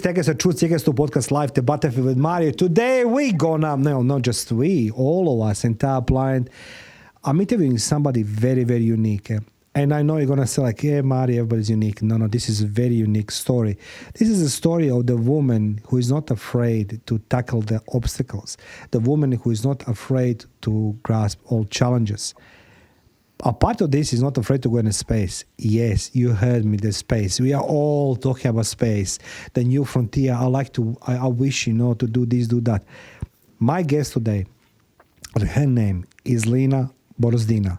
Tekes, a Truth Seekers to Podcast Live, the Battlefield with Mario. Today we gonna, no, not just we, all of us, entire blind. I'm interviewing somebody very, very unique. And I know you're going to say like, yeah, Mario, everybody's unique. No, this is a very unique story. This is a story of the woman who is not afraid to tackle the obstacles. The woman who is not afraid to grasp all challenges. A part of this is not afraid to go into space. Yes, you heard me, the space. We are all talking about space. The new frontier. I wish, to do this, do that. My guest today, her name is Lina Borozdina.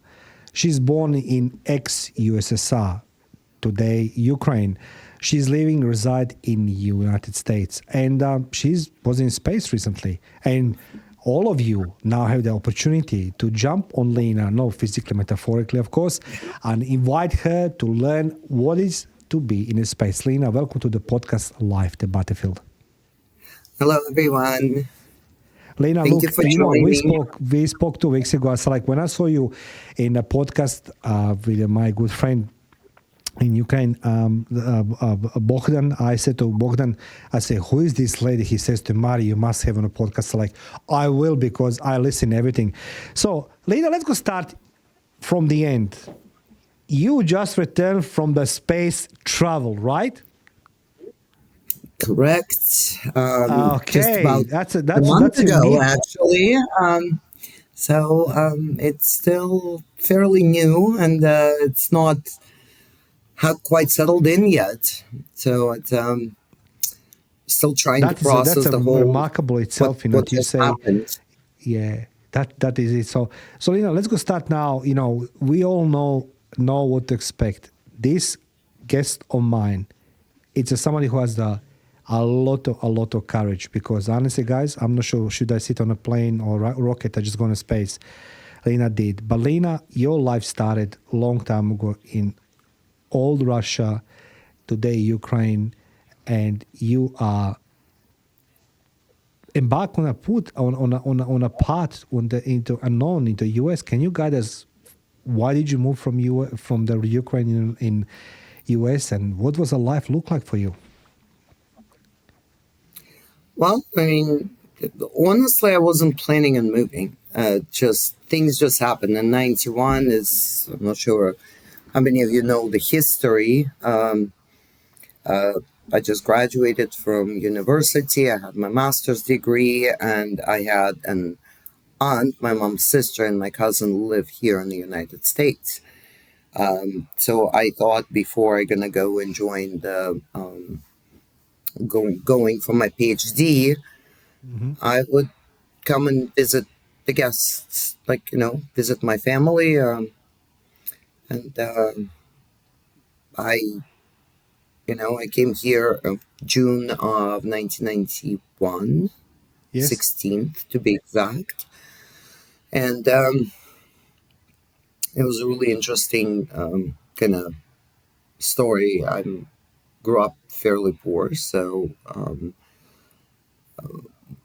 She's born in ex-USSR, today Ukraine. She's reside in United States. And she was in space recently. And all of you now have the opportunity to jump on Lina, not physically, metaphorically, of course, and invite her to learn what it is to be in space. Lina, welcome to the podcast Live, the Battlefield. Hello, everyone. Lina, Thank you for joining me. We spoke 2 weeks ago. So like when I saw you in a podcast with my good friend in Ukraine, Bogdan, I said to Bogdan, who is this lady? He says to Mari, you must have on a podcast. So like, I will, because I listen to everything. So Lina, let's go start from the end. You just returned from the space travel, right? Correct. Okay, just about that's a month ago, unique. actually. So it's still fairly new, and it's not quite settled in yet. So it's still trying to process the whole. That's remarkable itself. What you just say. Happened. Yeah, that is it. So let's go start now. We all know what to expect. This guest of mine, it's somebody who has a lot of courage, because honestly, guys, I'm not sure should I sit on a plane or rocket or just go into space. Lina did. But Lina, your life started a long time ago in old Russia, today Ukraine, and you are embarked on a path into unknown, into US. Can you guide us? Why did you move from the Ukraine in US, and what was the life look like for you? Well, I mean, honestly, I wasn't planning on moving. Things just happened. In 91 I'm not sure how many of you know the history. I just graduated from university. I had my master's degree, and I had an aunt, my mom's sister, and my cousin live here in the United States. So I thought before I'm gonna go and join the going for my PhD, I would come and visit the guests, visit my family, and I came here June of 1991, Yes. 16th to be exact, and it was a really interesting kind of story. I grew up fairly poor, so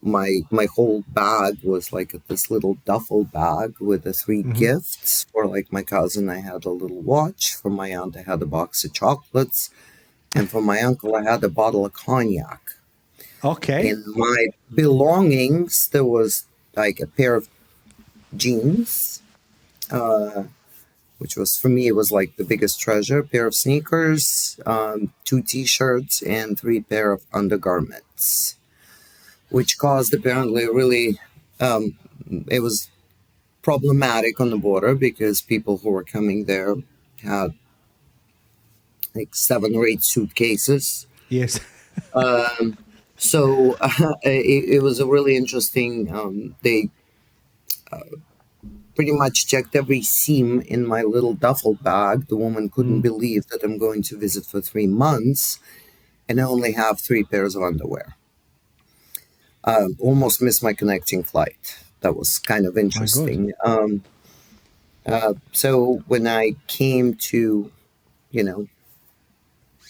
my whole bag was like this little duffel bag with the 3 gifts. For like my cousin, I had a little watch. For my aunt, I had a box of chocolates, and for my uncle, I had a bottle of cognac. Okay. In my belongings, there was like a pair of jeans, which was, for me, it was like the biggest treasure. A pair of sneakers, 2 t-shirts, and 3 pair of undergarments, which caused apparently really, it was problematic on the border, because people who were coming there had like 7 or 8 suitcases. Yes. So it was a really interesting, they pretty much checked every seam in my little duffel bag. The woman couldn't believe that I'm going to visit for 3 months and I only have 3 pairs of underwear. Almost missed my connecting flight. That was kind of interesting. So when I came to,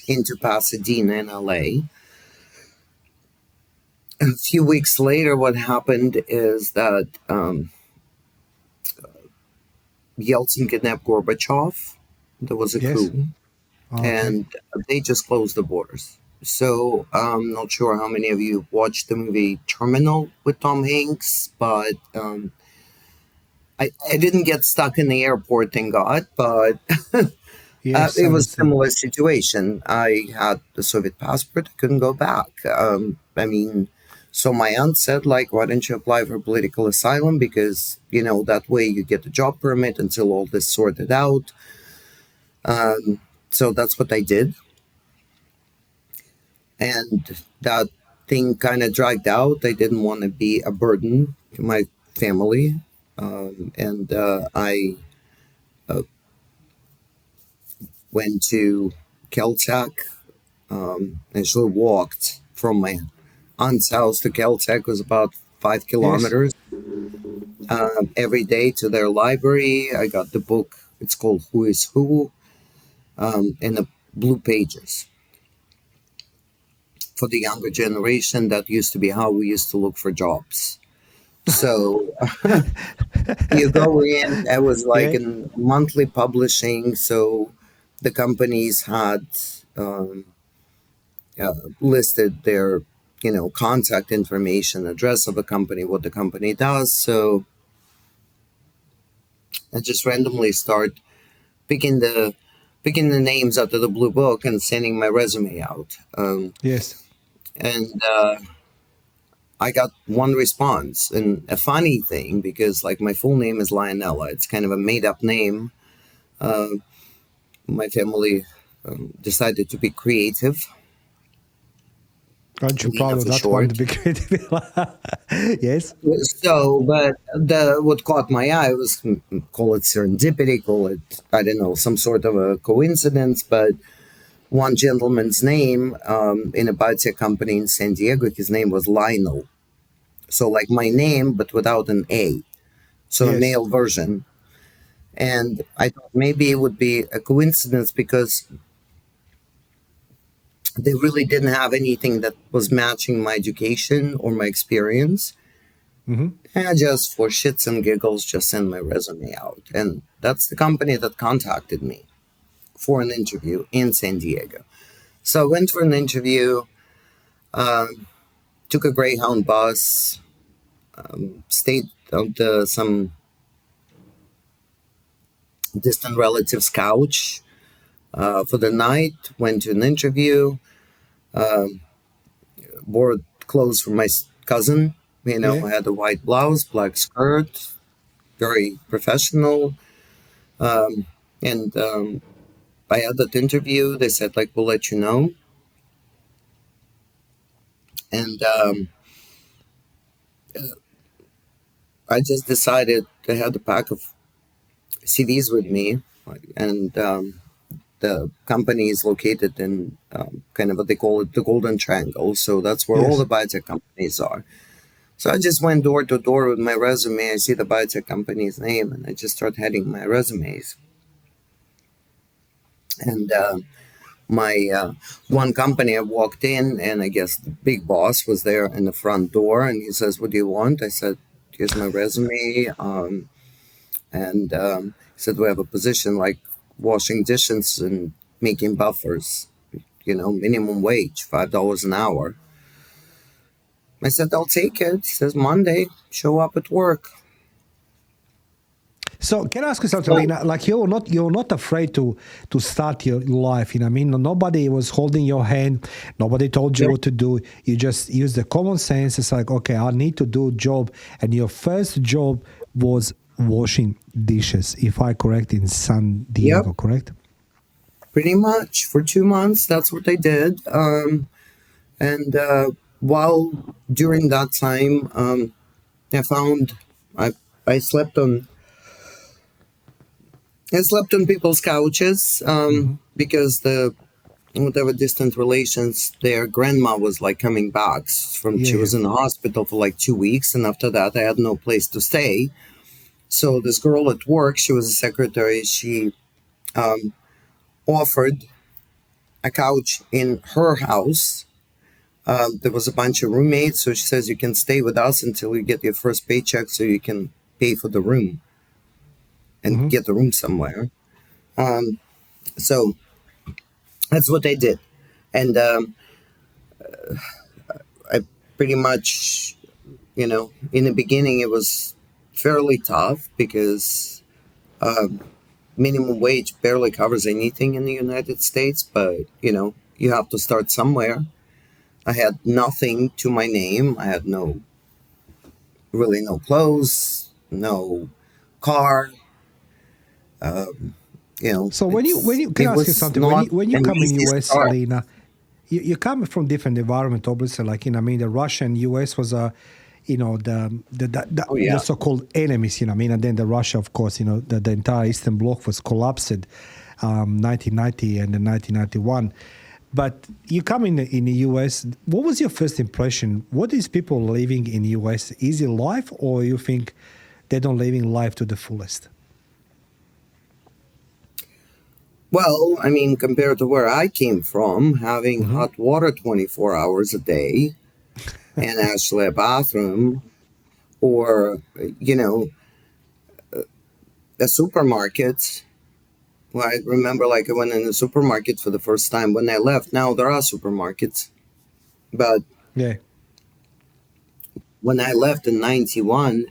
into Pasadena in LA, a few weeks later, what happened is that Yeltsin kidnapped Gorbachev. There was a coup, and they just closed the borders. So I'm not sure how many of you watched the movie Terminal with Tom Hanks, but I didn't get stuck in the airport, thank God, but Yes, it was a understood. similar situation. I had the Soviet passport, I couldn't go back. I mean, so my aunt said, like, why don't you apply for political asylum? Because, that way you get a job permit until all this sorted out. So that's what I did. And that thing kind of dragged out. I didn't want to be a burden to my family. And I went to Caltech. Actually walked from my aunt's house to Caltech was about five Yes. kilometers every day to their library. I got the book. It's called Who is Who, and the blue pages for the younger generation. That used to be how we used to look for jobs. So you go in. I was like Yeah. in monthly publishing. So the companies had listed their contact information, address of a company, what the company does. So I just randomly start picking the picking the names out of the blue book and sending my resume out. Yes. And I got one response, and a funny thing, because like my full name is Lionella. It's kind of a made up name. uh, my family decided to be creative. Aren't you Lina proud of for that one to short. be creative? Yes. So, but the what caught my eye was, call it serendipity, call it, I don't know, some sort of a coincidence. But one gentleman's name in a biotech company in San Diego, his name was Lionel. So like my name, but without an A. So a Yes. male version. And I thought maybe it would be a coincidence because they really didn't have anything that was matching my education or my experience. Hmm. And I just, for shits and giggles, just sent my resume out. And that's the company that contacted me for an interview in San Diego. So I went for an interview, took a Greyhound bus, stayed on some distant relative's couch for the night, went to an interview, wore clothes for my cousin. Yeah. I had a white blouse, black skirt, very professional. And I had that interview. They said, like, we'll let you know. And I just decided to have a pack of CDs with me. And the company is located in kind of what they call it the Golden Triangle. So that's where all Yes. the biotech companies are. So I just went door to door with my resume. I see the biotech company's name, and I just start heading my resumes. And my one company, I walked in, and I guess the big boss was there in the front door, and he says, "What do you want?" I said, "Here's my resume." And he said, "We have a position like washing dishes and making buffers. Minimum wage, $5 an hour." I said, "I'll take it." He says, "Monday, show up at work." So can I ask you something, So Lina? Like you're not afraid to start your life. I mean, nobody was holding your hand. Nobody told you yep, what to do. You just use the common sense. It's like, okay, I need to do a job. And your first job was washing dishes, if I correct, in San yep, Diego, correct? pretty much for 2 months, that's what I did. And while during that time, I found I I slept on I slept on people's couches Hmm. because the whatever distant relations, their grandma was like coming back from, Yeah, she yeah. was in the hospital for like 2 weeks, and after that I had no place to stay. So this girl at work, she was a secretary, she offered a couch in her house. There was a bunch of roommates, so she says, you can stay with us until you get your first paycheck so you can pay for the room and Hmm. get the room somewhere. So that's what I did. And I pretty much, in the beginning it was fairly tough because minimum wage barely covers anything in the United States, but you have to start somewhere. I had nothing to my name. I had really no clothes, no car. So when you can It I ask you was something? not When you an come in easy US, start. Lena, you come from different environment, obviously. Like I mean, the Russia and US was a, Oh the yeah. so-called enemies. I mean, and then the Russia, of course, the entire Eastern Bloc was collapsed, 1990 and then 1991. But you come in the US. What was your first impression? What is people living in the US? Easy life, or you think they don't living life to the fullest? Well, I mean, compared to where I came from, having Hmm. hot water 24 hours a day and actually a bathroom or, a supermarket. Well, I remember like I went in the supermarket for the first time when I left. Now there are supermarkets, but Yeah, when I left in 91,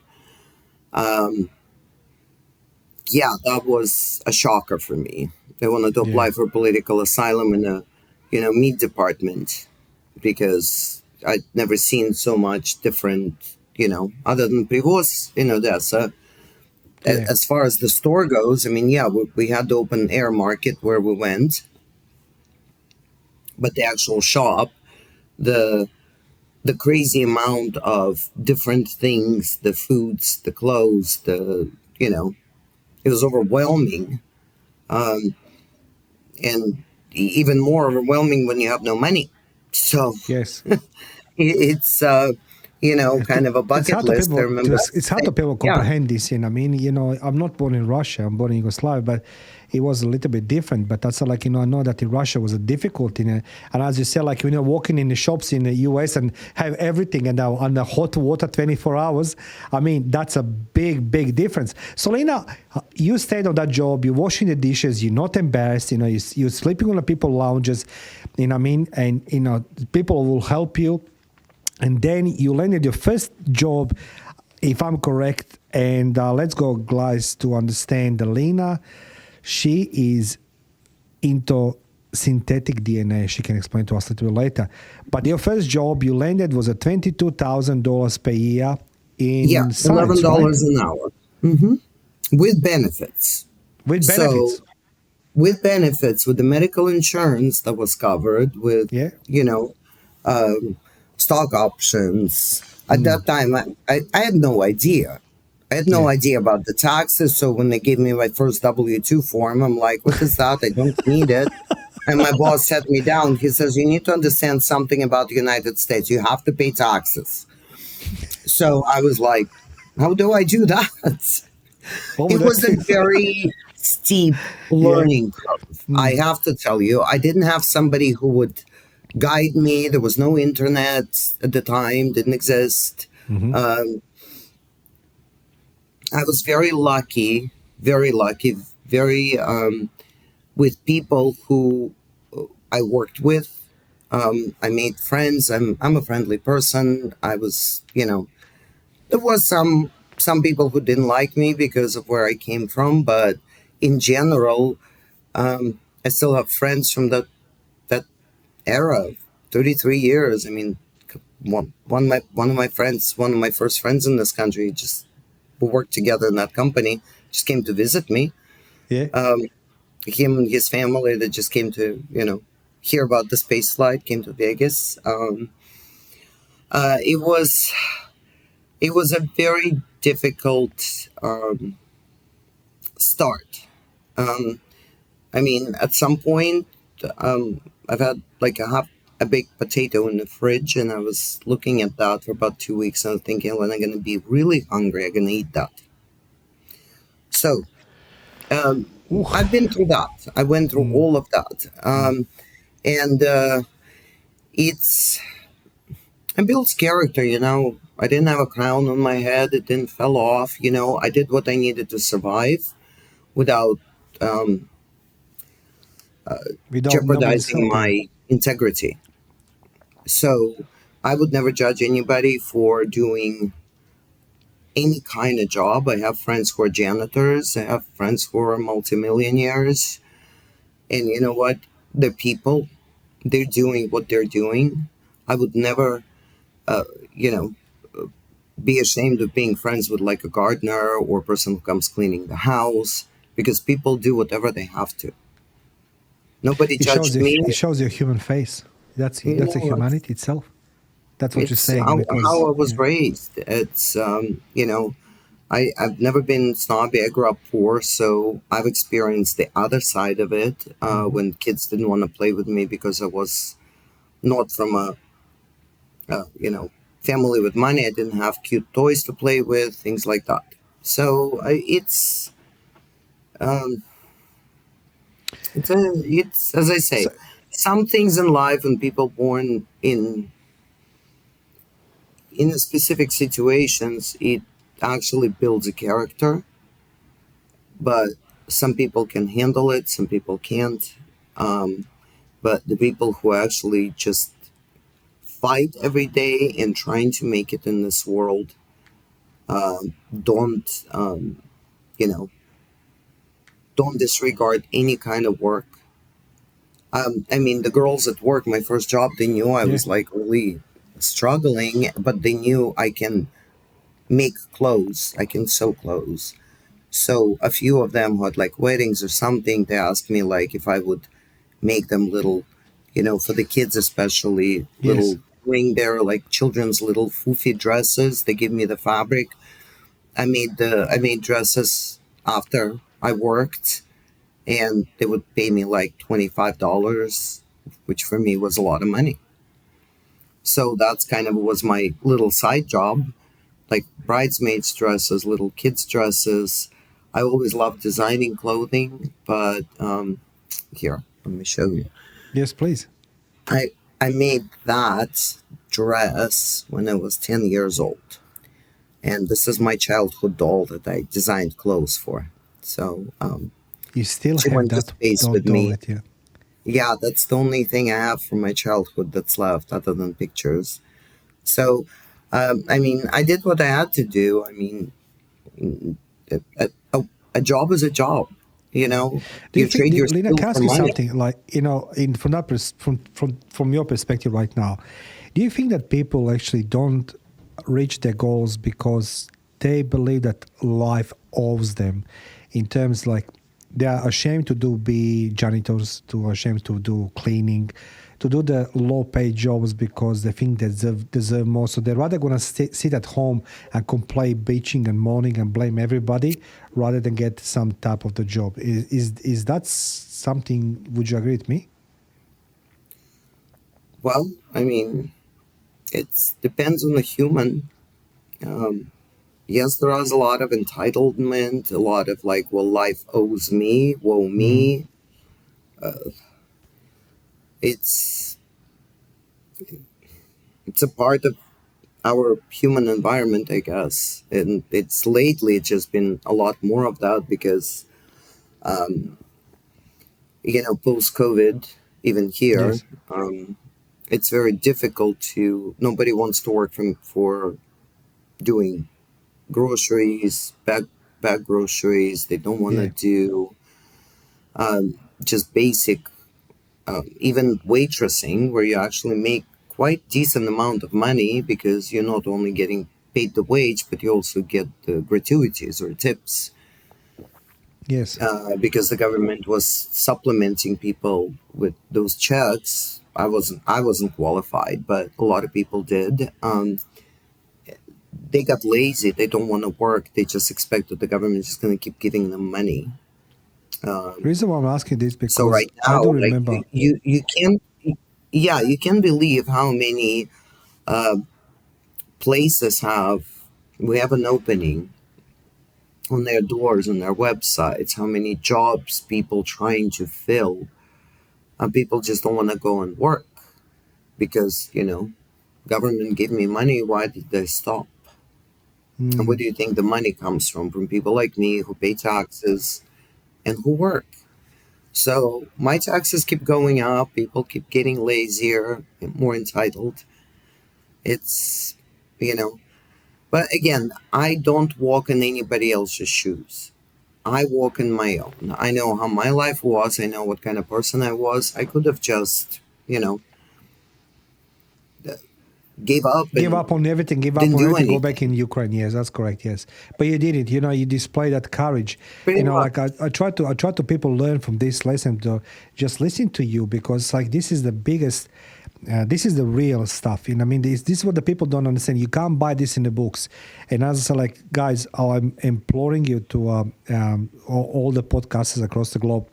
um, yeah, that was a shocker for me. They wanted to yeah, apply for political asylum in the, meat department because I'd never seen so much different, other than привоз in Odessa. yeah. As far as the store goes, I mean, yeah, we had the open air market where we went, but the actual shop, the the crazy amount of different things, the foods, the clothes, it was overwhelming. Um, and even more overwhelming when you have no money. So Yes. it's, kind of a It's bucket hard to list. I people remember, it's hard to people yeah, comprehend this. And I mean, I'm not born in Russia. I'm born in Yugoslavia, but it was a little bit different. But that's like I know that in Russia was a difficult and as you said, like when you're walking in the shops in the US and have everything and on the hot water 24 hours. I mean, that's a big difference. So Lena, you stayed on that job. You're washing the dishes. You're not embarrassed. You're sleeping on the people lounges. I mean, and people will help you, and then you landed your first job, if I'm correct. And let's go, guys, to understand the Lena. She is into synthetic DNA. She can explain to us a little bit later. But your first job you landed was at $22,000 per year yeah, in eleven science, right? dollars an hour hmm with benefits. With So benefits. with benefits, with the medical insurance that was covered, with Yeah. you know um, stock options. At Mm. that time, I had no idea. I had no Yeah. idea about the taxes. So when they gave me my first W-2 form, I'm like, what is that? I don't need it. And my boss sat me down. He says, you need to understand something about the United States. You have to pay taxes. So I was like, how do I do that? What would It I was a do? very steep Yeah. learning curve. I Mm. have to tell you, I didn't have somebody who would guide me. There was no internet at the time, didn't exist. Hmm. Um, I was very lucky, very with people who I worked with. I made friends. I'm a friendly person. I was, there was some people who didn't like me because of where I came from, but in general, I still have friends from that era, 33 years. I mean, one of my friends, one of my first friends in this country, just who worked together in that company, just came to visit me. Yeah. Um, him and his family that just came to hear about the space flight came to Vegas. It was a very difficult start. Um, I mean, at some point, I've had like a baked potato in the fridge, and I was looking at that for about 2 weeks, and I was thinking, when I'm going to be really hungry, I'm going to eat that. So Ooh. I've been through that. I went through Mm. all of that, Mm. and it's it builds character. I didn't have a crown on my head; it didn't fell off. I did what I needed to survive without um, Without nobody's jeopardizing helping you. my integrity. So I would never judge anybody for doing any kind of job. I have friends who are janitors, I have friends who are multimillionaires, and you know what? They're people, they're doing what they're doing. I would never, uh, you know, be ashamed of being friends with like a gardener or a person who comes cleaning the house because people do whatever they have to. Nobody judged me. It shows your human face. You That's a know, humanity itself. That's what you're it's saying because how I was yeah. raised. It's I've never been snobby. I grew up poor, so I've experienced the other side of it. Mhm. When kids didn't want to play with me because I was not from a family with money. I didn't have cute toys to play with, things like that. So um, it's as I So say, some things in life when people born in specific situations, it actually builds a character, but some people can handle it, some people can't. Um, but the people who actually just fight every day and trying to make it in this world don't, you know, don't disregard any kind of work. I mean, the girls at work, my first job, they knew I yeah. was like really struggling, but they knew I can make clothes, I can sew clothes. So a few of them who had like weddings or something, they asked me like if I would make them little, for the kids especially, Yes. little doing their like children's little foofy dresses. They give me the fabric. I made dresses after I worked, and they would pay me like $25, which for me was a lot of money. So that's kind of was my little side job, like bridesmaids dresses, little kids dresses. I always loved designing clothing, but here, let me show you. Yes, please. I made that dress when I was 10 years old. And this is my childhood doll that I designed clothes for. So You still she have went to that space with doll me. with you. Yeah, that's the only thing I have from my childhood that's left other than pictures. So, I mean, I did what I had to do. I mean, a, a, a job is a job. You know, Do you you think, trade your Lina, skill can I for ask you money. something? Like, in from that from your perspective right now, do you think that people actually don't reach their goals because they believe that life owes them, in terms like they are ashamed to be janitors, to ashamed to do cleaning, to do the low paid jobs because they think they deserve more. So they're rather gonna sit at home and complain, bitching and moaning and blame everybody rather than get some type of the job. Is that something? Would you agree with me? Well, I mean, it depends on the human. Um, yes, there is a lot of entitlement, a lot of like, well, life owes me, woe Mm. me. It's it's a part of our human environment, I guess, and it's lately just been a lot more of that because post COVID, even here, Yes. um, it's very difficult to. Nobody wants to work for doing groceries, bag groceries. They don't want to Yeah. do just basic, even waitressing, where you actually make quite decent amount of money because you're not only getting paid the wage, but you also get the gratuities or tips. Yes. Because the government was supplementing people with those checks. I wasn't qualified, but a lot of people did. They got lazy. They don't want to work. They just expect that the government is just going to keep giving them money. Reason why I'm asking this So because right I now, do like remember. you can, yeah, you can believe how many places we have an opening on their doors on their websites. How many jobs people trying to fill, and people just don't want to go and work because government gave me money. Why did they stop? And where Mm, do you think the money comes from? From people like me who pay taxes and who work. So my taxes keep going up. People keep getting lazier, more entitled. It's, you know, but again, I don't walk in anybody else's shoes. I walk in my own. I know how my life was. I know what kind of person I was. I could have just, gave up Give and up on everything, give up didn't on do everything, go back in anything. Ukraine. Yes, that's correct. Yes, but you did it. You display that courage. Pretty much. Like I try to people learn from this lesson to just listen to you, because like this is the biggest. This is the real stuff. I mean, this is what the people don't understand. You can't buy this in the books. And as I said, like guys, I'm imploring you to all the podcasters across the globe,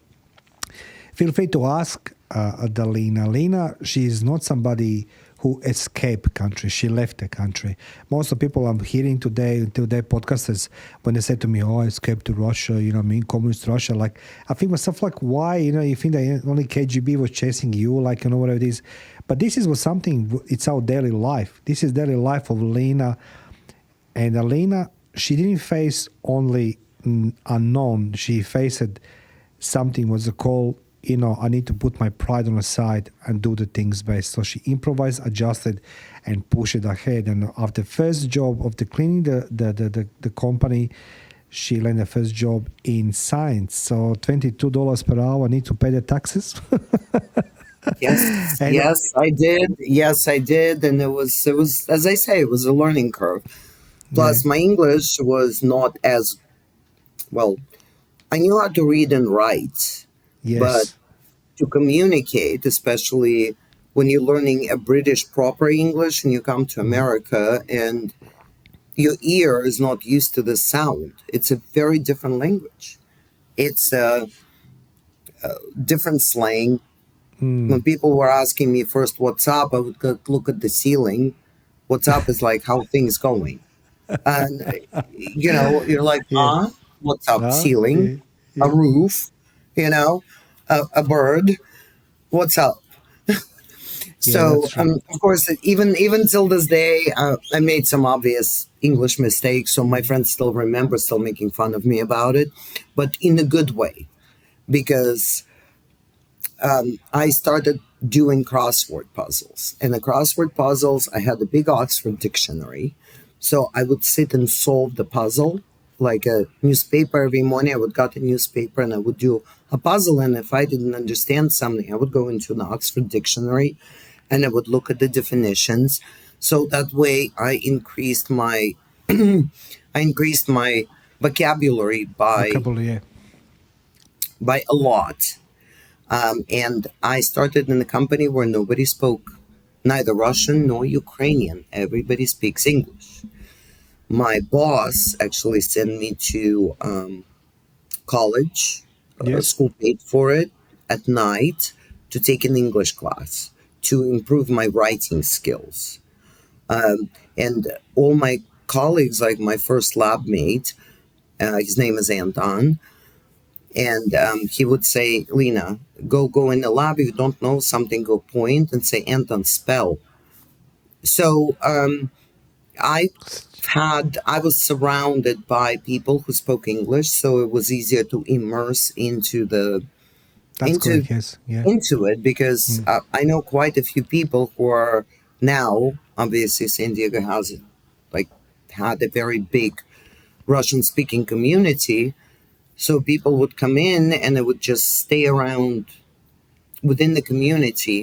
feel free to ask the Lina. Lina, she is not somebody who escaped country. She left the country. Most of the people I'm hearing today podcasters, when they say to me, "Oh, I escaped to Russia," I mean, communist Russia. Like, I think myself, like, why? You think that only KGB was chasing you, like, whatever it is. But this is was something. It's our daily life. This is daily life of Lina. And Lina, she didn't face only unknown. She faced something was a call, I need to put my pride on the side and do the things best. So she improvised, adjusted, and pushed it ahead. And after first job of the cleaning the company, she landed the first job in science. So $22 per hour, need to pay the taxes. Yes, and yes, I did. Yes, I did. And it was, as I say, it was a learning curve. yeah, Plus, my English was not as well. I knew how to read and write, but yes. to communicate, especially when you're learning a British proper English and you come to Mhm. America and your ear is not used to the sound, it's a very different language. It's a different slang. When Mm. people were asking me first, what's up, I would look at the ceiling. What's up is like, how things going? And, you're like, Yeah. what's up? Ceiling, Yeah. a Yeah. roof, you know, a bird. What's up? Yeah, that's So, true. of course, even till this day, I made some obvious English mistakes. So my friends still remember, still making fun of me about it, but in a good way, because I started doing crossword puzzles. And the crossword puzzles, I had a big Oxford dictionary. So I would sit and solve the puzzle like a newspaper every morning. I would get a newspaper and I would do a puzzle. And if I didn't understand something, I would go into the Oxford dictionary and I would look at the definitions. So that way I increased my vocabulary Vocabulary. Yeah. by a lot. And I started in a company where nobody spoke neither Russian nor Ukrainian. Everybody speaks English. My boss actually sent me to college, Yes. school paid for it, at night to take an English class to improve my writing skills. And all my colleagues, like my first lab mate, his name is Anton, and he would say, Lina, go in the lab. If you don't know something, go point and say, Anton, spell. So I was surrounded by people who spoke English, so it was easier to immerse That's into correct. Yes. Yeah. into it because Mm. I know quite a few people who are now, obviously San Diego has like had a very big Russian speaking community. So people would come in and they would just stay around within the community,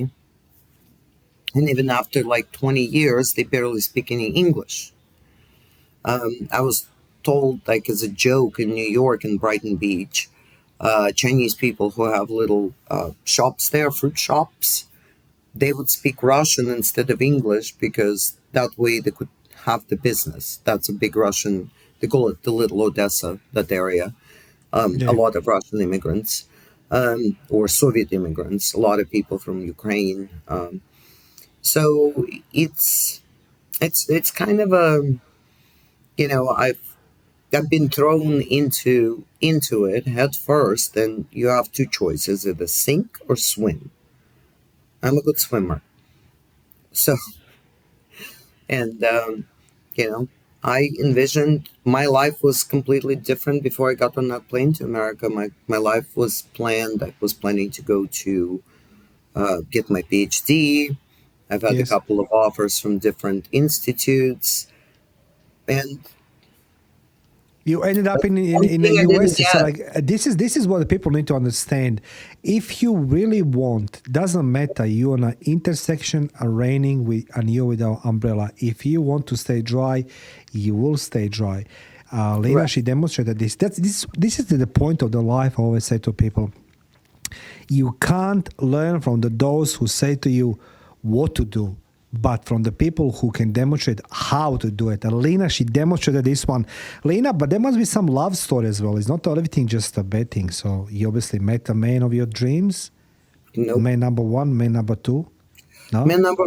and even after like 20 years they barely speak any English. I was told, like, as a joke, in New York and Brighton Beach, Chinese people who have little shops there, fruit shops, they would speak Russian instead of English because that way they could have the business. That's a big Russian, they call it the Little Odessa, that area. A Yeah. lot of Russian immigrants, or Soviet immigrants, a lot of people from Ukraine. So it's kind of a, I've been thrown into it head first, and you have two choices: either sink or swim. I'm a good swimmer, so and you know I envisioned my life was completely different before I got on that plane to America. My life was planned. I was planning to go to get my PhD. I've had a Yes. couple of offers from different institutes, and You ended up but in one the thing I didn't US. So get. like this is what the people need to understand. If you really want, doesn't matter. You're on an intersection, a raining with, and you're with an umbrella. If you want to stay dry, you will stay dry. Lena, Right. she demonstrated this. This is the point of the life. I always say to people, you can't learn from those who say to you what to do, but from the people who can demonstrate how to do it. And Lena, she demonstrated this one. Lena, but there must be some love story as well. It's not everything just a bad thing. So you obviously met the man of your dreams, Nope. man number one, man number two. No? Man number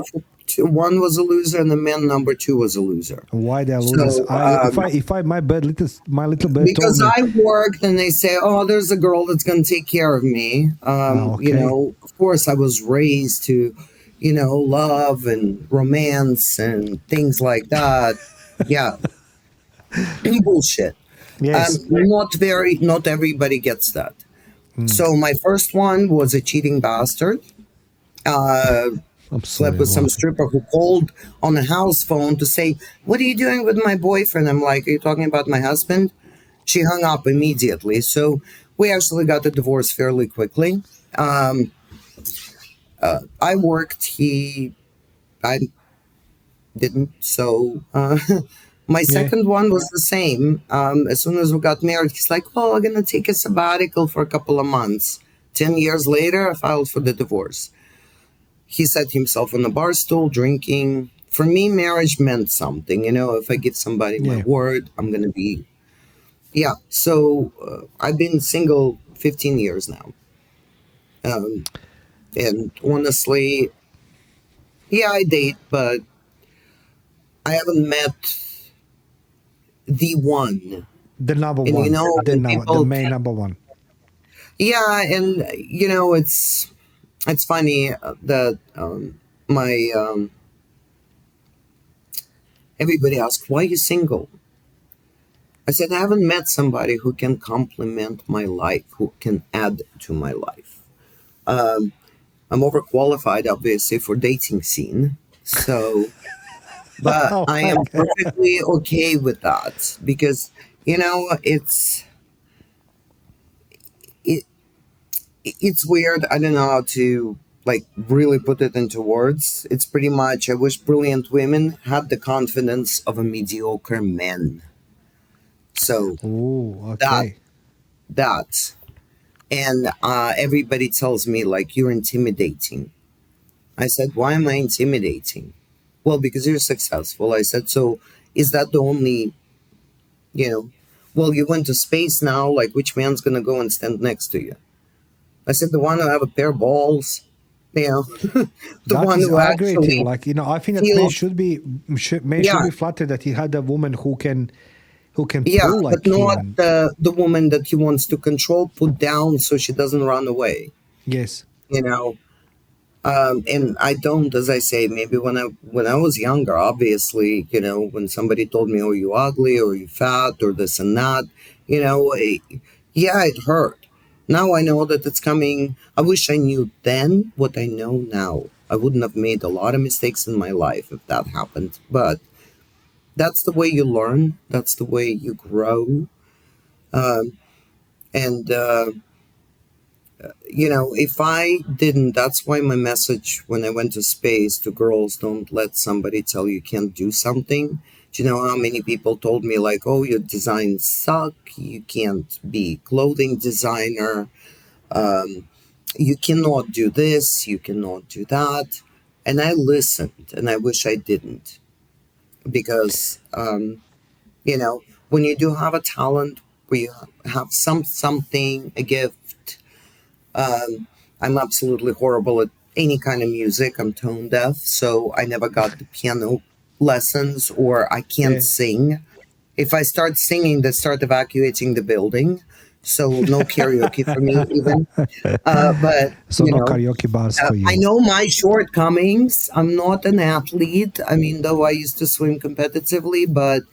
one was a loser, and the man number two was a loser. Why they're losers? So If I my little bird told because me, I worked and they say, oh, there's a girl that's going to take care of me. okay, Of course, I was raised to, love and romance and things like that. Yeah, bullshit. yes, Not everybody gets that. So my first one was a cheating bastard. Uh, I'm Slept sorry, I'm with some laughing. stripper who called on the house phone to say, what are you doing with my boyfriend? I'm like, are you talking about my husband? She hung up immediately. So we actually got the divorce fairly quickly. Um, I worked, I didn't. So my Yeah. second one was the same. As soon as we got married, he's like, well, I'm going to take a sabbatical for a couple of months. 10 years later, I filed for the divorce. He set himself on a bar stool drinking. For me, marriage meant something. If I give somebody my Yeah. word, I'm going to be. Yeah. So I've been single 15 years now. Um, and honestly, yeah, I date, but I haven't met the one. The number And one, when the people, main number one. yeah, and it's funny that my everybody asks, why are you single? I said, I haven't met somebody who can complement my life, who can add to my life. Um, I'm overqualified, obviously, for dating scene. So, but Oh I my am God. perfectly okay with that because, it, it's weird. I don't know how to like really put it into words. It's pretty much, I wish brilliant women had the confidence of a mediocre man. So Oh, that, okay. that. And everybody tells me like you're intimidating. I said, why am I intimidating? Well, because you're successful. I said, so is that the only, you know well, you went to space now, like which man's gonna go and stand next to you? I said, the one who have a pair of balls, you know the That one is, who I agree with you. actually Like, I think that feel. men should Yeah, be flattered that he had a woman who can yeah, pull but like him. not And the woman that he wants to control, put down so she doesn't run away, yes, you know and I don't, as I say, maybe when I was younger, obviously, when somebody told me, "Oh, you ugly," or "You fat," or this and that, yeah, it hurt. Now I know that it's coming. I wish I knew then what I know now. I wouldn't have made a lot of mistakes in my life if that happened. But that's the way you learn. That's the way you grow. And if I didn't, that's why my message when I went to space to girls, don't let somebody tell you can't do something. Do you know how many people told me, like, oh, your designs suck, you can't be clothing designer, you cannot do this, you cannot do that. And I listened, and I wish I didn't, because when you do have a talent, where you have something, a gift. I'm absolutely horrible at any kind of music. I'm tone deaf, so I never got the piano lessons, or I can't yeah. sing. If I start singing, they start evacuating the building. So no karaoke for me, even. But So no karaoke bars for I you. know my shortcomings. I'm not an athlete. I mean, though I used to swim competitively, but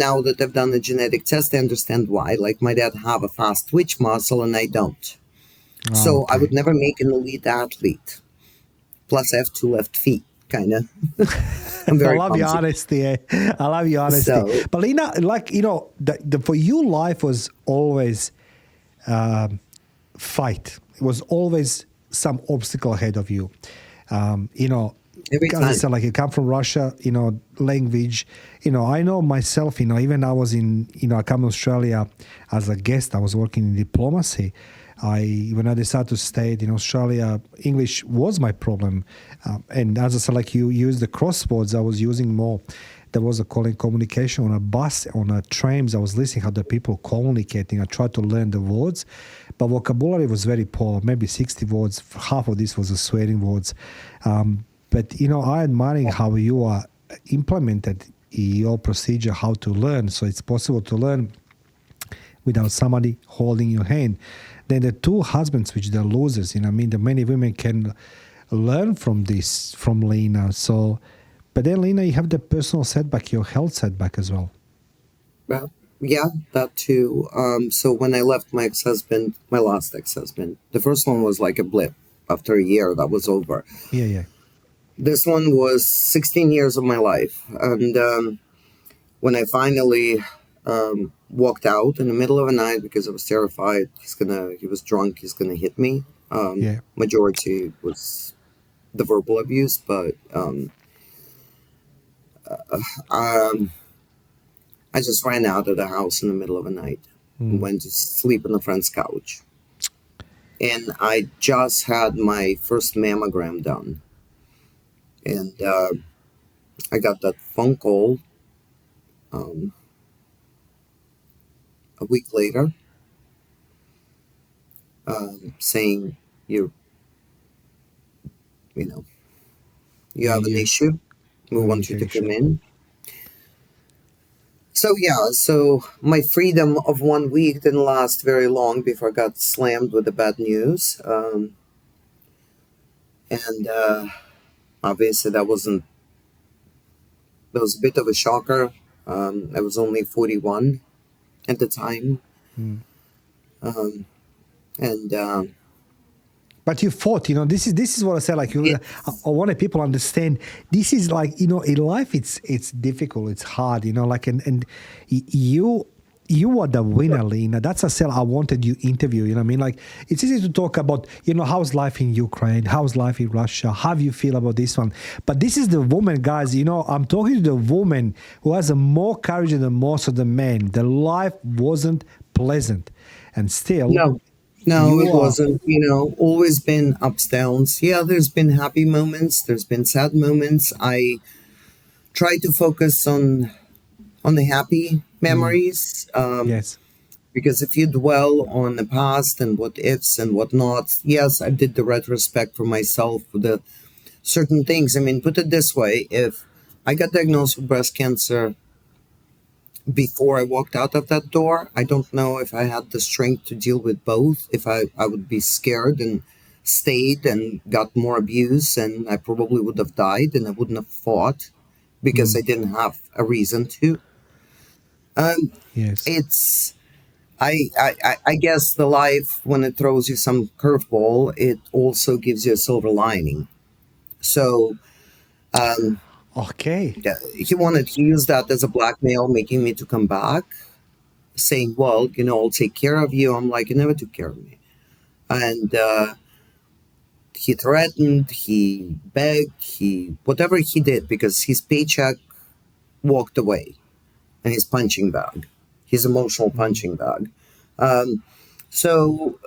Now that I've done a genetic test, I understand why. Like my dad have a fast twitch muscle and I don't. Oh, So I would okay. never make an elite athlete. Plus, I have two left feet, kind of. I'm I very love your clumsy. honesty. I love your honesty. So, But Lina, like for you, life was always fight. It was always some obstacle ahead of you. You know, every as I time. said, like you come from Russia, language, I know myself, even I was I come to Australia as a guest, I was working in diplomacy. When I decided to stay in Australia, English was my problem. And as I said, like you use the crosswords, I was using more. There was a calling communication on a bus, on a trains. I was listening how the people communicating. I tried to learn the words, but vocabulary was very poor. Maybe 60 words. Half of this was the swearing words. But I admiring how you are implemented your procedure, how to learn. So it's possible to learn without somebody holding your hand. Then the two husbands, which they're losers, the many women can learn from this, from Lina. So, but then Lina, you have the personal setback, your health setback as well. Well, yeah, that too. So when I left my ex-husband, my last ex-husband, the first one was like a blip. After a year, that was over. Yeah, yeah. This one was 16 years of my life. And when I finally walked out in the middle of the night because I was terrified, he was drunk, he's gonna hit me. Yeah. Majority was the verbal abuse, but um, I just ran out of the house in the middle of the night and went to sleep on a friend's couch. And I just had my first mammogram done. And I got that phone call um, a week later saying, you know, you Yeah, have an yeah. issue. We want you to come Communication. in. So yeah, so my freedom of 1 week didn't last very long before I got slammed with the bad news. And obviously that was a bit of a shocker. I was only 41 at the time. Um, and But you fought, this is what I said. Like I wanted people to understand. This is like in life, it's difficult, it's hard. Like you are the winner, Lina. That's a cell I wanted you interview. You know what I mean? Like it's easy to talk about. How's life in Ukraine? How's life in Russia? How do you feel about this one? But this is the woman, guys. I'm talking to the woman who has a more courage than most of the men. The life wasn't pleasant, and still no, no, you it are. wasn't. Always been ups, downs. Yeah, there's been happy moments, there's been sad moments. I try to focus on the happy memories. Yes. Because if you dwell on the past and what ifs and whatnots, yes, I did the retrospect for myself for the certain things. I mean, put it this way: if I got diagnosed with breast cancer before I walked out of that door, I don't know if I had the strength to deal with both. If I would be scared and stayed and got more abuse, and I probably would have died, and I wouldn't have fought because I didn't have a reason to. Um, Yes. it's I guess the life, when it throws you some curveball, it also gives you a silver lining. So um, Okay. he used that as a blackmail, making me to come back, saying, "Well, I'll take care of you." I'm like, "You never took care of me," and he threatened, he begged, he whatever he did because his paycheck walked away, and his punching bag, his emotional punching bag. Um, so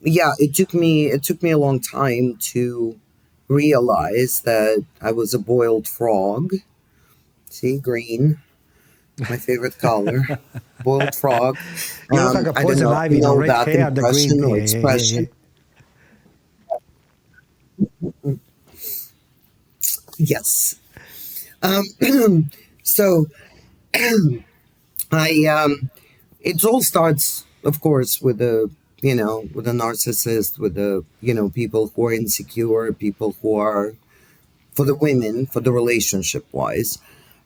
yeah, it took me a long time to realize that I was a boiled frog. See, green, my favorite color, boiled frog. You look like a I don't poison know, ivy, red that hair and the green. impression or Yeah, yeah, yeah, yeah. expression. Yes. Um, so I it all starts, of course, with the narcissist, with the people who are insecure, people who are, for the women, for the relationship wise,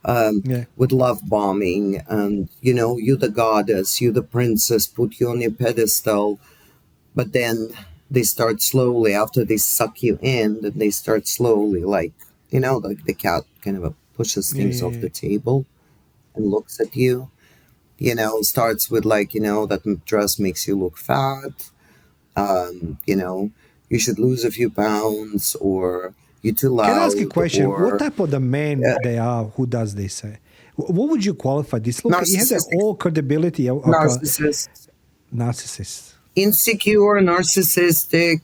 Yeah. with love bombing, and you the goddess, you the princess, put you on your pedestal. But then they start slowly, after they suck you in, then they start slowly, like like the cat kind of pushes Yeah. things off Yeah. the table and looks at you. Starts with like, that dress makes you look fat. You should lose a few pounds, or you're too Can I ask you a loud, question? What or type of the man they are? Who does this? What would you qualify this? Look, you have the narcissistic, all credibility of a narcissist, narcissist. insecure, narcissistic,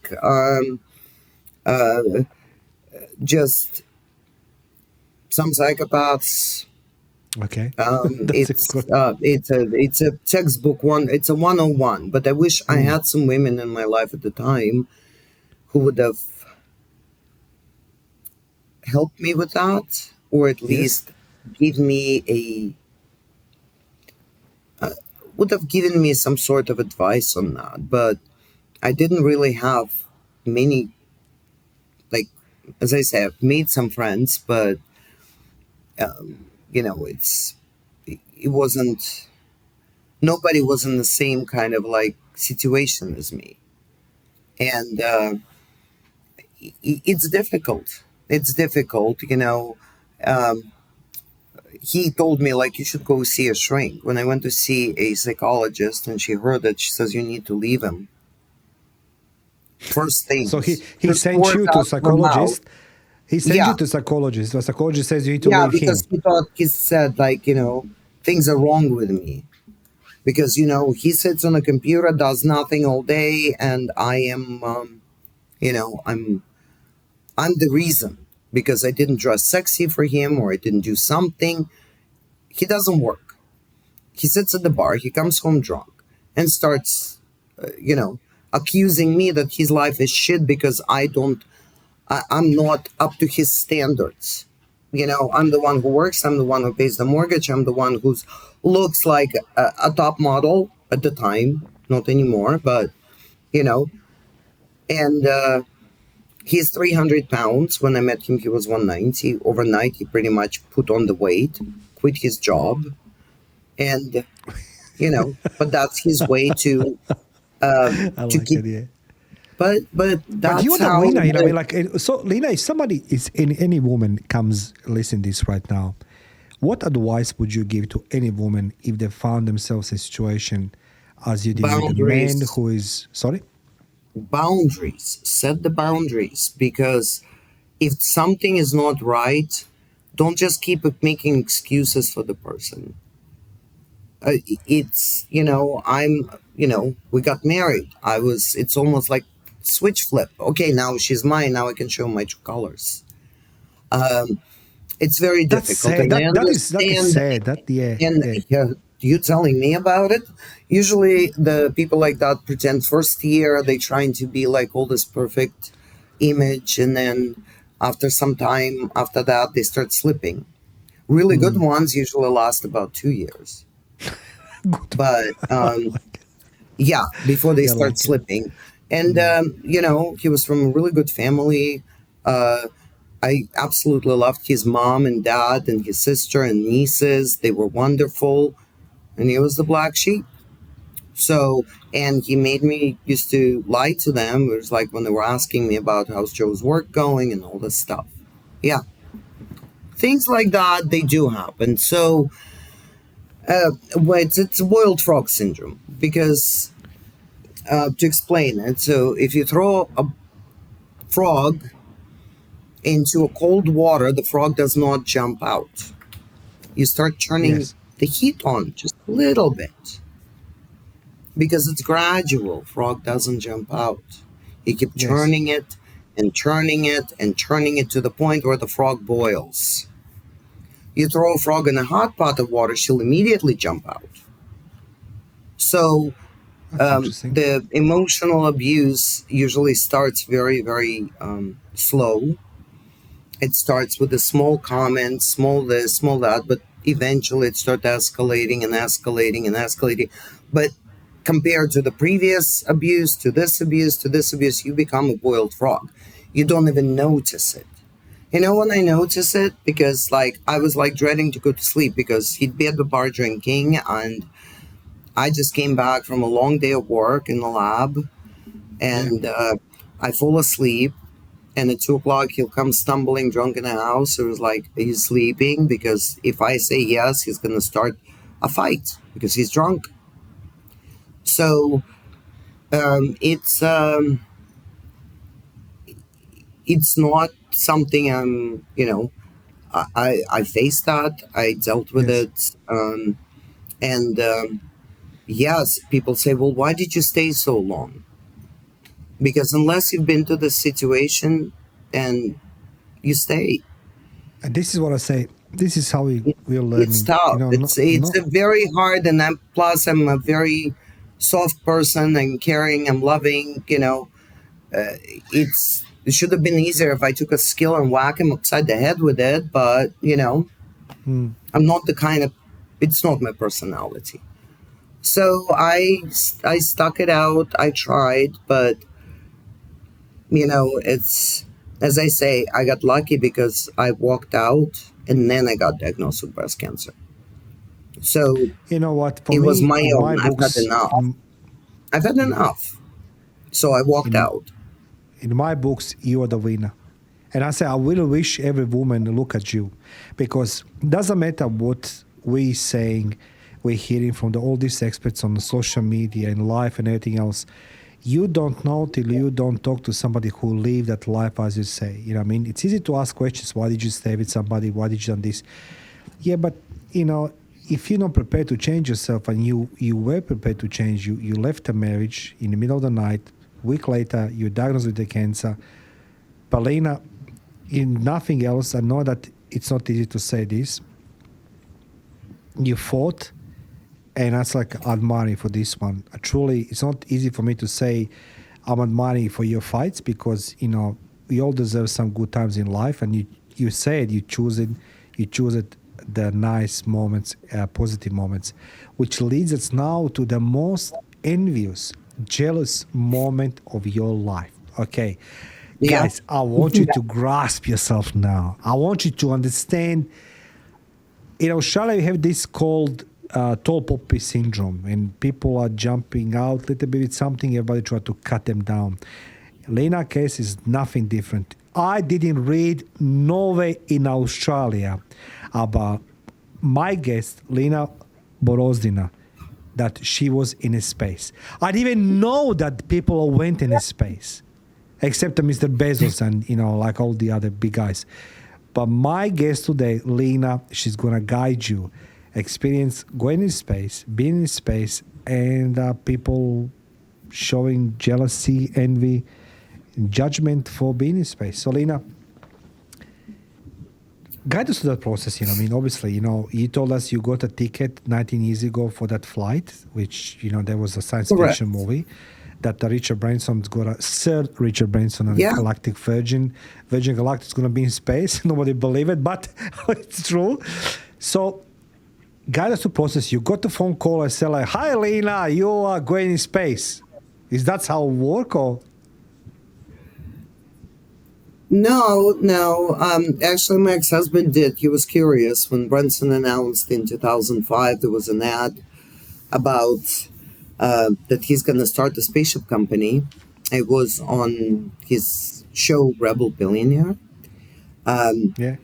just some psychopaths. Okay, that's a It's good. it's a textbook one. It's a 101. But I wish I Mm, had some women in my life at the time who would have helped me with that, or at yes. least give me would have given me some sort of advice on that. But I didn't really have many. Like, as I say, I've made some friends, but it's it wasn't. Nobody was in the same kind of like situation as me, and it's difficult. It's difficult. Um, he told me like you should go see a shrink. When I went to see a psychologist, and she heard that, she says you need to leave him. First So he things, he just sent words you to out of her mouth. psychologist. He sent you Yeah, to psychologist. The psychologist says you need to yeah, leave because him. he thought, he said like, things are wrong with me, because he sits on a computer, does nothing all day, and I am, you know, I'm I'm the reason, because I didn't dress sexy for him, or I didn't do something. He doesn't work. He sits at the bar, he comes home drunk, and starts, you know, accusing me that his life is shit because I'm not up to his standards. I'm the one who works, I'm the one who pays the mortgage, I'm the one who looks like a top model at the time, not anymore, but, you know, and he's 300 pounds. When I met him, he was 190. Overnight, he pretty much put on the weight, quit his job, and, but that's his way I to like keep. it. Yeah. But But you that's know, how. Lina, I mean, like, so Lina, if somebody is any woman comes listen this right now, what advice would you give to any woman if they found themselves in a situation as you did with a man Boundaries. who is sorry? Boundaries. Set the boundaries, because if something is not right, don't just keep making excuses for the person. It's we got married. It's almost like switch flip. Okay, now she's mine, now I can show my true colors. It's very That's difficult, sad. and I That is understand. sad. That yeah, And yeah. you telling me about it? Usually, the people like that pretend first year they trying to be like all this perfect image, and then after some time after that they start slipping. Really good Mm. ones usually last about 2 years, Good. but I like it. yeah, before they Yeah, I start like it. slipping. And Mm. he was from a really good family. Uh, I absolutely loved his mom and dad and his sister and nieces. They were wonderful, and he was the black sheep. So, and he made me used to lie to them. It was like when they were asking me about how's Joe's work going and all this stuff. Yeah, things like that, they do happen. So, well, it's boiled frog syndrome, because to explain it, so if you throw a frog into a cold water, the frog does not jump out. You start turning Yes. the heat on just a little bit, because it's gradual. Frog doesn't jump out. You keep Yes. turning it and turning it and turning it to the point where the frog boils. You throw a frog in a hot pot of water, she'll immediately jump out. So That's interesting. the emotional abuse usually starts very, very slow. It starts with a small comment, small this, small that, but eventually it starts escalating and escalating and escalating. But compared to the previous abuse, to this abuse, to this abuse, you become a boiled frog. You don't even notice it. You know when I noticed it? Because like I was like dreading to go to sleep because he'd be at the bar drinking, and I just came back from a long day of work in the lab, Yeah. and I fall asleep. And at 2 o'clock, he'll come stumbling drunk in the house. It was like he's sleeping because if I say yes, he's gonna start a fight because he's drunk. So um, it's um, it's not something I faced that. I dealt with Yes. it. And yes, people say, well, why did you stay so long? Because unless you've been to the situation and you stay, And this is what I say. This is how we are it's learning. tough. You know, It's not it's not. a very hard, and plus I'm a very soft person and caring. I'm loving. It should have been easier if I took a skill and whack him upside the head with it, but I'm not the kind of. It's not my personality. So I stuck it out. I tried, but it's as I say, I got lucky because I walked out and then I got diagnosed with breast cancer. So You know what? For it was me, my in my own. I've had books, enough. I've had yeah, enough. So I walked in out. in my books, you are the winner. And I say, I will wish every woman to look at you, because it doesn't matter what we saying, we're hearing from all these experts on the social media and life and everything else. You don't know till you don't talk to somebody who lived that life, as you say. You know what I mean? It's easy to ask questions. Why did you stay with somebody? Why did you do this? Yeah, but you know, if you're not prepared to change yourself, and you were prepared to change, you left a marriage in the middle of the night. Week later, you're diagnosed with the cancer. Palina, in nothing else, I know that it's not easy to say this. You fought, and that's like admiring for this one. Truly, it's not easy for me to say I'm admiring for your fights, because we all deserve some good times in life, and you said you choose it the nice moments, positive moments, which leads us now to the most envious, jealous moment of your life. Okay, Yeah. guys, I want you to grasp yourself now. I want you to understand. In Australia, we have this called tall poppy syndrome, and people are jumping out a little bit with something. Everybody try to cut them down. Lina case is nothing different. I didn't read nowhere in Australia about my guest, Lina Borozdina, that she was in a space. I didn't even know that people went in a space, except Mr. Bezos and like all the other big guys. But my guest today, Lina, she's gonna guide you, experience going in space, being in space, and people showing jealousy, envy, judgment for being in space. So, Lina, guide us through that process. I mean, obviously, you told us you got a ticket 19 years ago for that flight, which, there was a science fiction Correct. movie that Richard Branson's got a Sir Richard Branson and Yeah. Galactic Virgin Galactic is going to be in space. Nobody believe it, but it's true. So, guide us through the process. You got the phone call and say like, "Hi, Lina, you are going in space." Is that how it work, or? No, no. Actually, my ex-husband did. He was curious when Brunson announced in 2005 there was an ad about that he's going to start a spaceship company. It was on his show Rebel Billionaire. Yeah,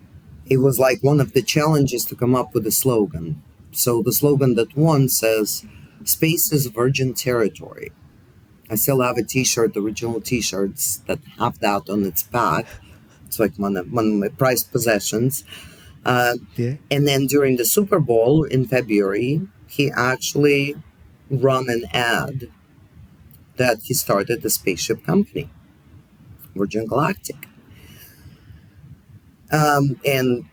It was like one of the challenges to come up with a slogan. So the slogan that won says, "Space is virgin territory." I still have a T-shirt, the original T-shirts that have that on its back. It's like one of my prized possessions. Uh, yeah. and then during the Super Bowl in February, he actually run an ad that he started a spaceship company, Virgin Galactic, and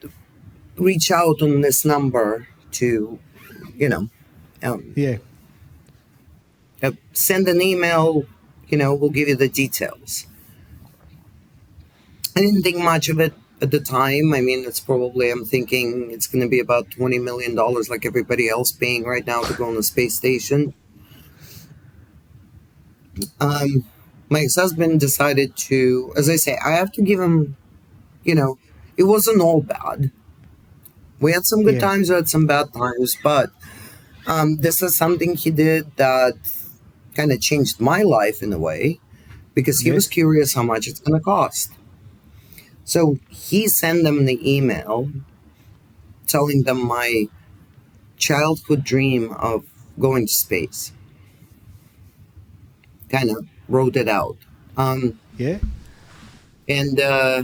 reach out on this number to, you know, um, Yeah. send an email. We'll give you the details. I didn't think much of it at the time. I mean, I'm thinking it's going to be about $20 million, like everybody else paying right now to go on the space station. My ex husband decided to, as I say, I have to give him, you know, it wasn't all bad. We had some good Yeah. times, we had some bad times, but this is something he did that kind of changed my life in a way because he was Yes. curious how much it's going to cost. So he sent them the email telling them my childhood dream of going to space. Kind of wrote it out. Um, Yeah. and uh,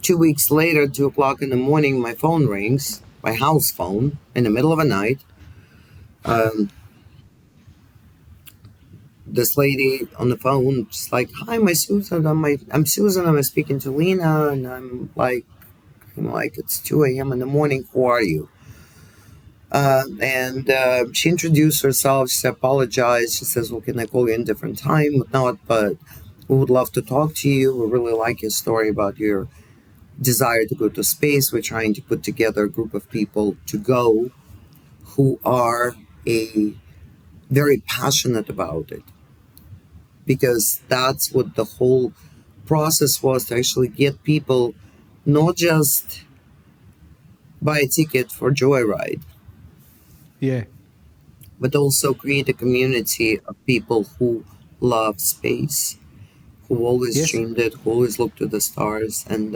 2 weeks later, 2 o'clock in the morning, my phone rings, my house phone, in the middle of the night. Um, this lady on the phone, just like, "Hi, my Susan. I'm Susan. I'm speaking to Lina," and I'm like, "It's 2 a.m. in the morning. Who are you?" And she introduced herself. She apologized. She says, "Well, can I call you in a different time? Not, but we would love to talk to you. We really like your story about your desire to go to space. We're trying to put together a group of people to go who are a very passionate about it, because that's what the whole process was, to actually get people not just buy a ticket for joyride, Yeah. but also create a community of people who love space, who always Yes. dreamed it, who always looked to the stars. And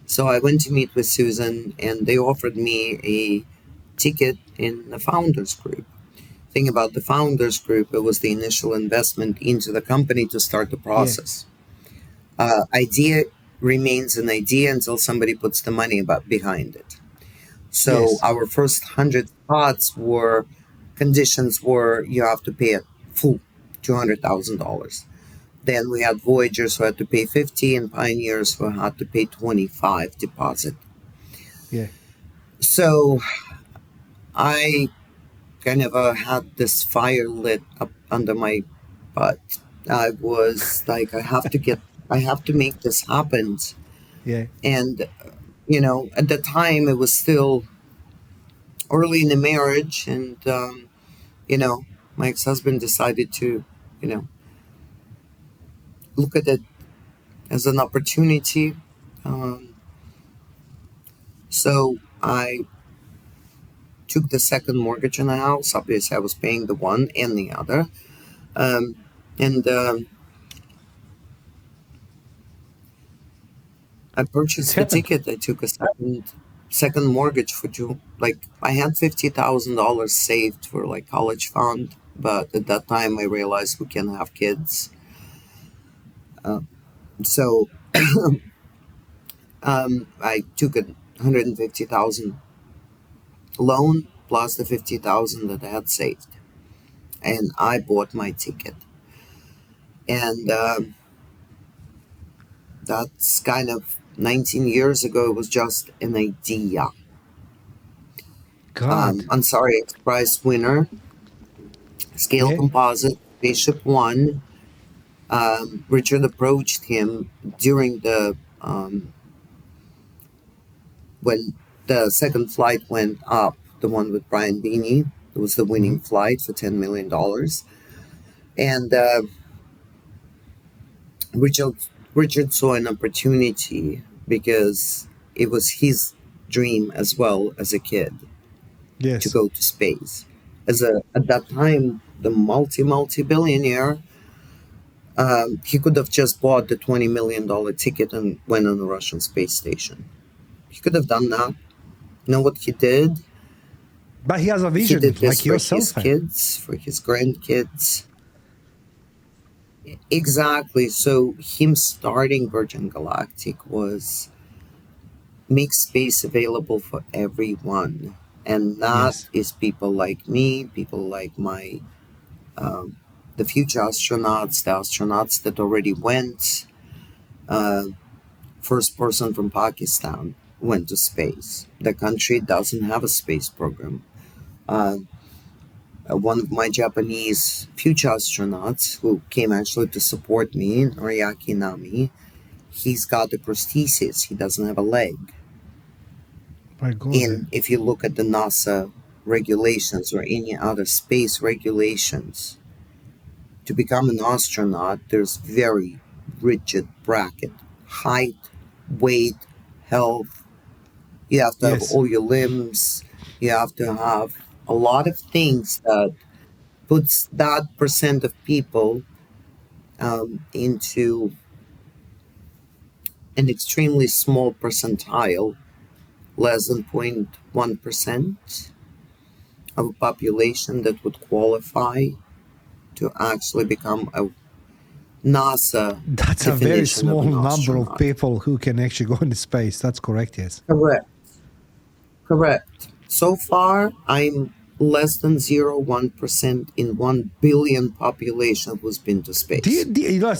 so I went to meet with Susan, and they offered me a ticket in the founders group. Thing about the founders group, it was the initial investment into the company to start the Yeah. process. Idea remains an idea until somebody puts the money behind it. So Yes. our first 100 spots were, conditions were, you have to pay a full $200,000. Then we had Voyagers who had to pay 50, and Pioneers who had to pay 25 deposit. Yeah. So I kind of had this fire lit up under my butt. I was like, I have to make this happen. Yeah. And at the time it was still early in the marriage, and you know, my ex-husband decided to, you know, look at it as an opportunity. Um, so I took the second mortgage on the house. Obviously, I was paying the one and the other. Um, and I It's purchased the happened. ticket. I took a second mortgage for two. Like, I had $50,000 saved for like college fund, but at that time I realized we can have kids. Uh, so I took a 150,000 loan plus the 50,000 that I had saved, and I bought my ticket. And that's kind of 19 years ago. It was just an idea. God. Ansari X Prize winner, scale Yeah. composite, Bishop won. Richard approached him during the when the second flight went up, the one with Brian Beanie. It was the Hmm. winning flight for $10 million. And Richard Richard saw an opportunity because it was his dream as well as a kid to Yes. go to space. As a At that time, the multi billionaire, he could have just bought the $20 million ticket and went on the Russian space station. He could have done that. You know what he did? But he has a He vision did this like for his yourself had. kids, for his grandkids. Exactly. So him starting Virgin Galactic was make space available for everyone. And that Yes. is people like me, people like um, the future astronauts, the astronauts that already went. Uh, First person from Pakistan went to space. The country doesn't have a space program. Uh, One of my Japanese future astronauts who came actually to support me, Noriaki Nami, he's got a prosthesis. He doesn't have a leg. My God. And if you look at the NASA regulations or any other space regulations, to become an astronaut, there's very, rigid bracket: height, weight, health. You have to have Yes. all your limbs. You have to have a lot of things that puts that percent of people into an extremely small percentile, less than 0.1% of a population that would qualify to actually become a NASA That's a very definition of small an number of astronaut. people who can actually go into space. That's correct, yes. Correct. Correct. So far, I'm less than 0.1% in 1 billion population who's been to space. You know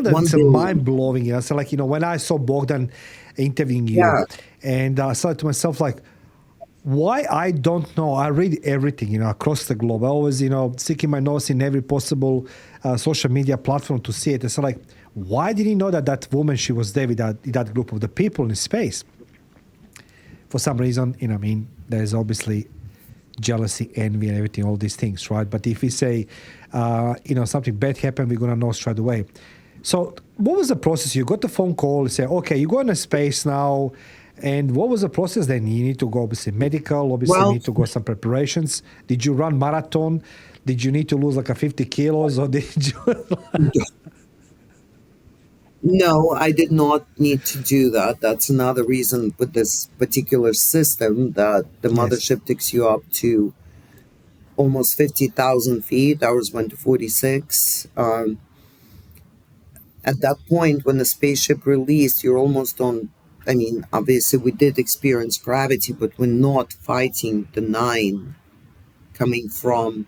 that 1 it's a mind billion. blowing. So like when I saw Bogdan interviewing you, Yeah. and I thought to myself like, why I don't know. I read everything across the globe. I always sticking my nose in every possible social media platform to see it. And so like, why did he know that woman, she was there with that group of the people in space? For some reason, there's obviously jealousy, envy, and everything, all these things, right? But if we say, something bad happened, we're going to know straight away. So what was the process? You got the phone call, you say, okay, you go into space now. And what was the process then? You need to go, obviously, medical, obviously, Well, need to go some preparations. Did you run marathon? Did you need to lose like a 50 kilos or did you? no, I did not need to do that. That's another reason with this particular system that the Yes. mothership takes you up to almost 50,000 feet. Ours went to 46. At that point, when the spaceship released, you're almost on. I mean, obviously, we did experience gravity, but we're not fighting the nine coming from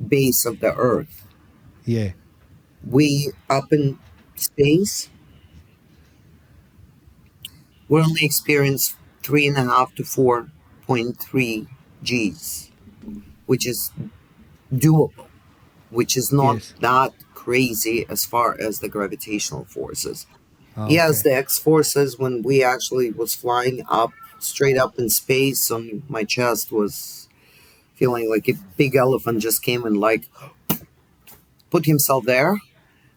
base of the Earth. Yeah. We up in space, we only experience 3.5 to 4.3 Gs, which is doable, which is not Yes. that crazy as far as the gravitational forces. Yes, Okay. the X forces when we actually was flying up straight up in space on my chest was feeling like a big elephant just came and like put himself there.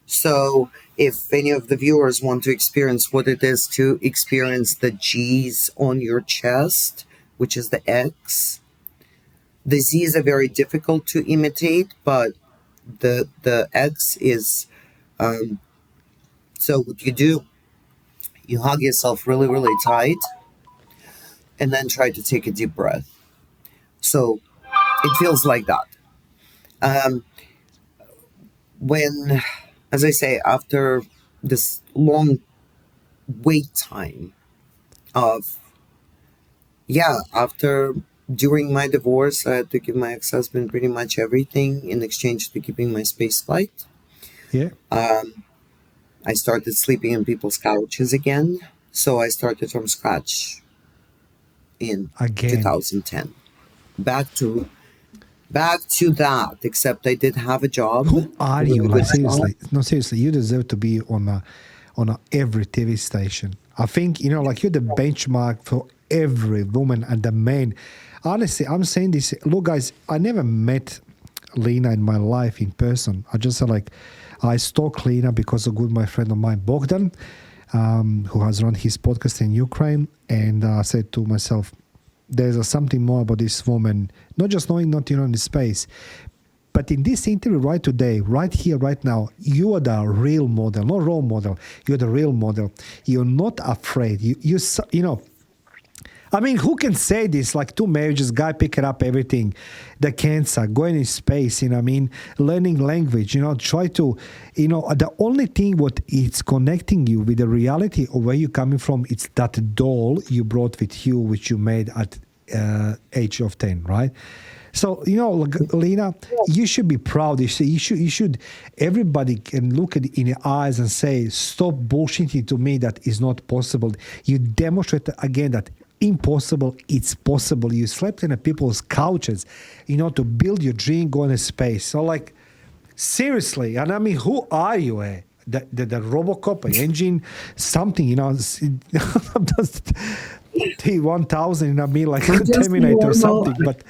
So if any of the viewers want to experience what it is to experience the G's on your chest, which is the X, the Z's are very difficult to imitate, but the X is so what you do, you hug yourself really, really tight and then try to take a deep breath. So it feels like that. Um, when, as I say, after this long wait time of, yeah, after during my divorce, I had to give my ex husband pretty much everything in exchange to keeping my space flight. Yeah. I started sleeping in people's couches again. So I started from scratch in Again. 2010. Back to back to that, except I did have a job, Who are a you? really Like good job. seriously, no, seriously, you deserve to be on every TV station. I think like you're the benchmark for every woman and the man. Honestly, I'm saying this. Look, guys, I never met Lina in my life in person. I just like I stalk Lina because of good my friend of mine Bogdan, who has run his podcast in Ukraine, and I said to myself, there's something more about this woman, not just knowing not in the space. But in this interview right today, right here, right now, you are the real model, not role model. You're the real model. You're not afraid. I mean, who can say this? Like 2 marriages, guy picking up everything, the cancer, going in space, I mean, learning language, try to, the only thing what it's connecting you with the reality of where you're coming from, it's that doll you brought with you, which you made at age of 10, right? So, like, Lina, you should be proud. You should, everybody can look at in your eyes and say, stop bullshitting to me that is not possible. You demonstrate again that impossible, it's possible. You slept in a people's couches, to build your dream, go into space. So, like, seriously, and I mean, who are you, eh? The Robocop, an engine, something, T1000, I mean, like I'm just a Terminator or normal. something, but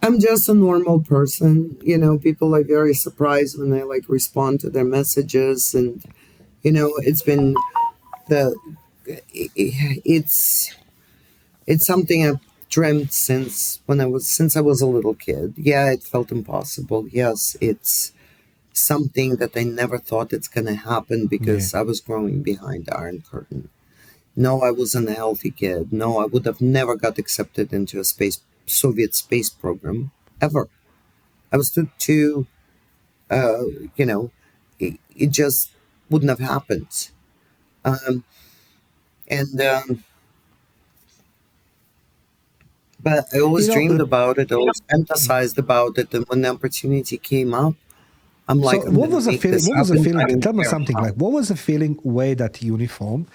I'm just a normal person. People are very surprised when I like respond to their messages, and it's been the it's it's something I've dreamt since I was a little kid. Yeah, it felt impossible. Yes, it's something that I never thought it's gonna happen Yeah. because I was growing behind the Iron Curtain. No, I wasn't a healthy kid. No, I would have never got accepted into a Soviet space program ever. I was too uh, you know, it just wouldn't have happened. Um, and But I You always know, dreamed about it. I always fantasized about it, and when the opportunity came up, I'm so like, I'm what gonna was the make feeling? this What was the happen. I feeling? don't Tell me care something. how. Like, what was the feeling? Wear that uniform,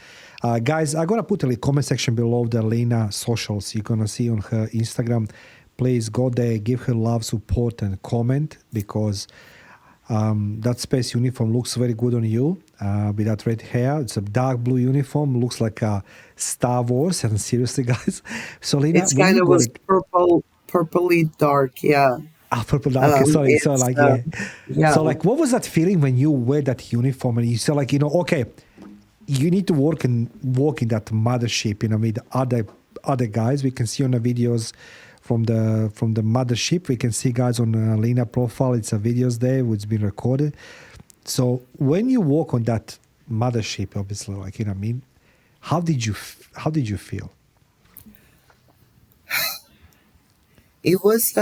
guys. I'm gonna put a comment section below the Lina socials. You're gonna see on her Instagram. Please go there, give her love, support, and comment because that space uniform looks very good on you with that red hair. It's a dark blue uniform, looks like a Star Wars. And seriously, guys. So, Lina, It's when kind you of got was it, purpley dark. Yeah. purple. Okay, sorry. So, It's like, yeah. yeah. So, like, what was that feeling when you wear that uniform and you said, like, okay, you need to work and walk in that mothership, with other guys. We can see on the videos from the mothership. We can see guys on Lena profile. It's a videos there which been recorded. So when you walk on that mothership, obviously, like how did you feel? It was.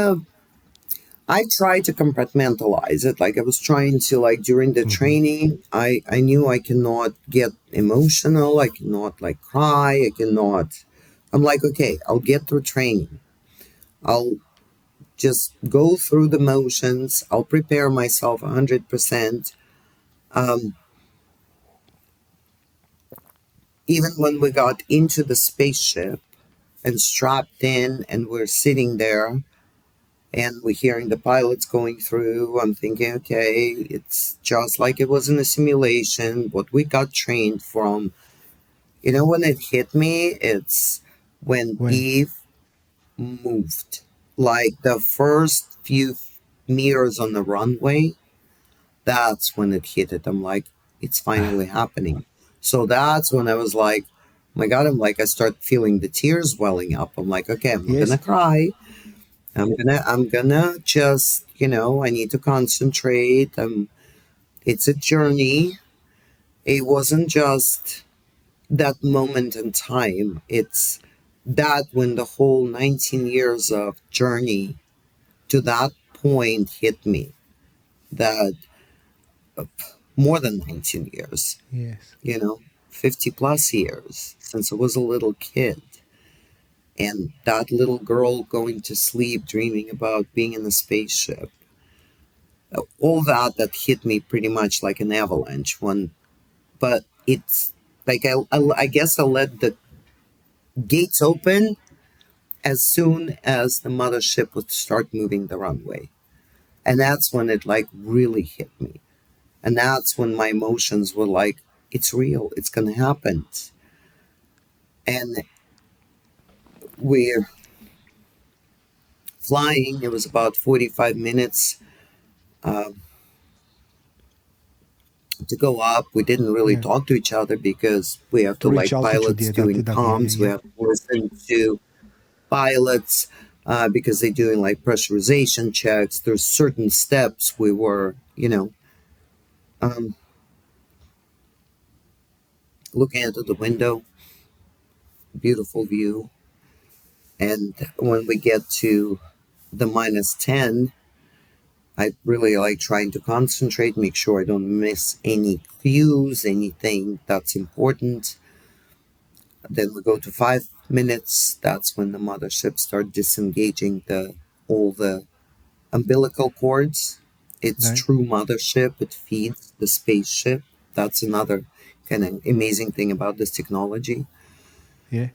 I tried to compartmentalize it. Like I was trying to like during the training. I knew I cannot get emotional. I cannot like cry. I cannot. I'm like, okay, I'll get through training. I'll just go through the motions. I'll prepare myself 100%. Um, Even when we got into the spaceship and strapped in, and we're sitting there and we're hearing the pilots going through, I'm thinking, okay, it's just like it was in a simulation, what we got trained from. When it hit me, it's when When Eve moved. Like the first few meters on the runway, that's when it hit it. I'm like, it's finally happening. So that's when I was like, oh my God, I start feeling the tears welling up. I'm like, okay, I'm not gonna yes, cry. I'm gonna just, I need to concentrate. It's a journey. It wasn't just that moment in time. It's that when the whole 19 years of journey to that point hit me. That more than 19 years, yes, you know, 50 plus years since I was a little kid. And that little girl going to sleep, dreaming about being in a spaceship. All that hit me pretty much like an avalanche. But it's like I guess I let the gates open as soon as the mothership would start moving the runway, and that's when it like really hit me, and that's when my emotions were like, it's real, it's gonna happen. And we're flying. It was about 45 minutes um, to go up. We didn't really yeah. talk to each other because we have To to reach like altitude, pilots yeah, doing that area, comms. We yeah. have to listen to pilots because they're doing like pressurization checks. There's certain steps we were, um, looking out of the window, beautiful view. And when we get to the -10, I really like trying to concentrate, make sure I don't miss any clues, anything that's important. Then we go to 5 minutes. That's when the mothership starts disengaging all the umbilical cords. It's Right? true mothership. It feeds the spaceship. That's another kind of amazing thing about this technology. Yeah.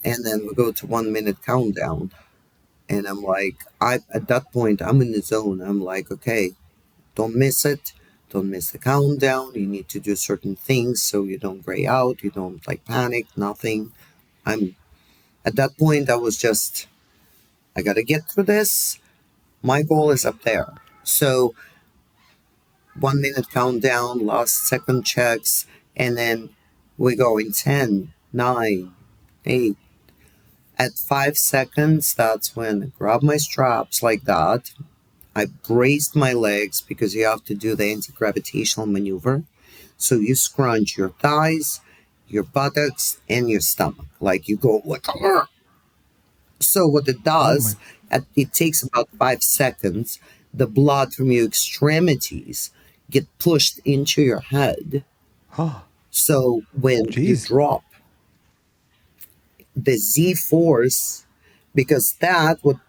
And then we go to 1 minute countdown. And I'm like, I at that point I'm in the zone. I'm like, okay, don't miss it. Don't miss the countdown. You need to do certain things so you don't gray out. You don't like panic. Nothing. I'm at that point. I was just I got to get through this. My goal is up there. So 1 minute countdown, last second checks, and then we go in 10, 9, 8. At 5 seconds, that's when I grab my straps like that. I braced my legs because you have to do the anti-gravitational maneuver. So you scrunch your thighs, your buttocks, and your stomach. Like you go like, "Arr!" So what it Oh my. does, it takes about 5 seconds. The blood from your extremities get pushed into your head. Oh, So when you jeez. drop, the Z force, because that would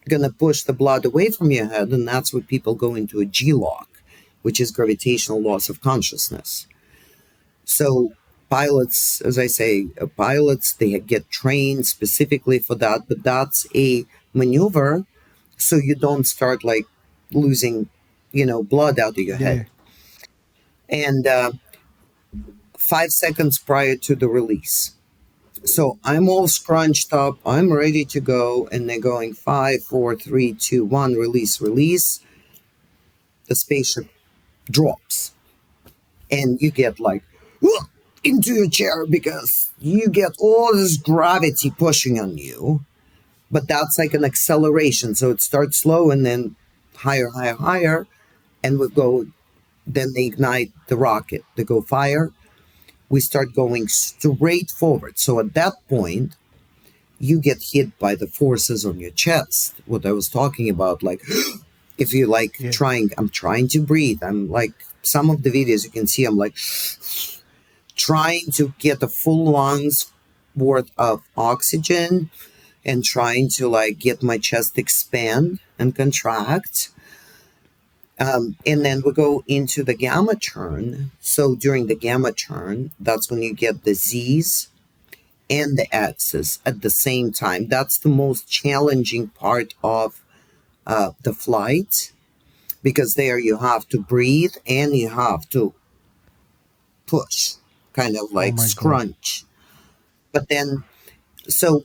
gonna push the blood away from your head, and that's what people go into a G lock, which is gravitational loss of consciousness. So pilots, as I say, pilots they get trained specifically for that, but that's a maneuver so you don't start like losing, blood out of your Yeah, head. yeah. And 5 seconds prior to the release. So I'm all scrunched up, I'm ready to go, and they're going 5, 4, 3, 2, 1, release, release. The spaceship drops, and you get like into your chair because you get all this gravity pushing on you. But that's like an acceleration, so it starts slow and then higher, higher, higher, and we go. Then they ignite the rocket. They go fire. We start going straight forward. So at that point, you get hit by the forces on your chest. What I was talking about, like if you like Yeah. I'm trying to breathe. I'm like some of the videos you can see. I'm like trying to get a full lungs worth of oxygen and trying to like get my chest expand and contract. And then we go into the gamma turn. So during the gamma turn, that's when you get the Z's and the X's at the same time. That's the most challenging part of the flight because there you have to breathe and you have to push, kind of Oh like my God. scrunch. But then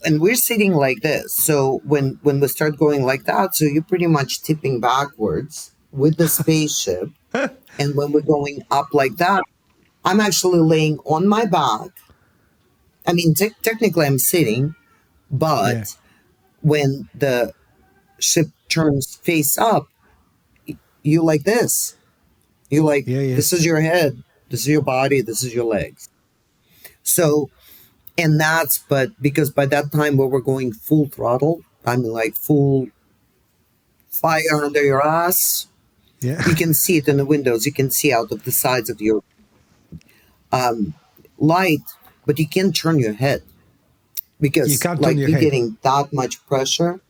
and we're sitting like this. So when we start going like that, so you're pretty much tipping backwards with the spaceship. And when we're going up like that, I'm actually laying on my back. I mean, technically I'm sitting, Yeah. but when the ship turns face up, you like this. You like Yeah, this yes. is your head, this is your body, this is your legs. So and that's but because by that time we were going full throttle, I mean like full fire under your ass. Yeah. You can see it in the windows. You can see out of the sides of your light, but you can't turn your head You because, can't turn like, your you're head. getting that much pressure.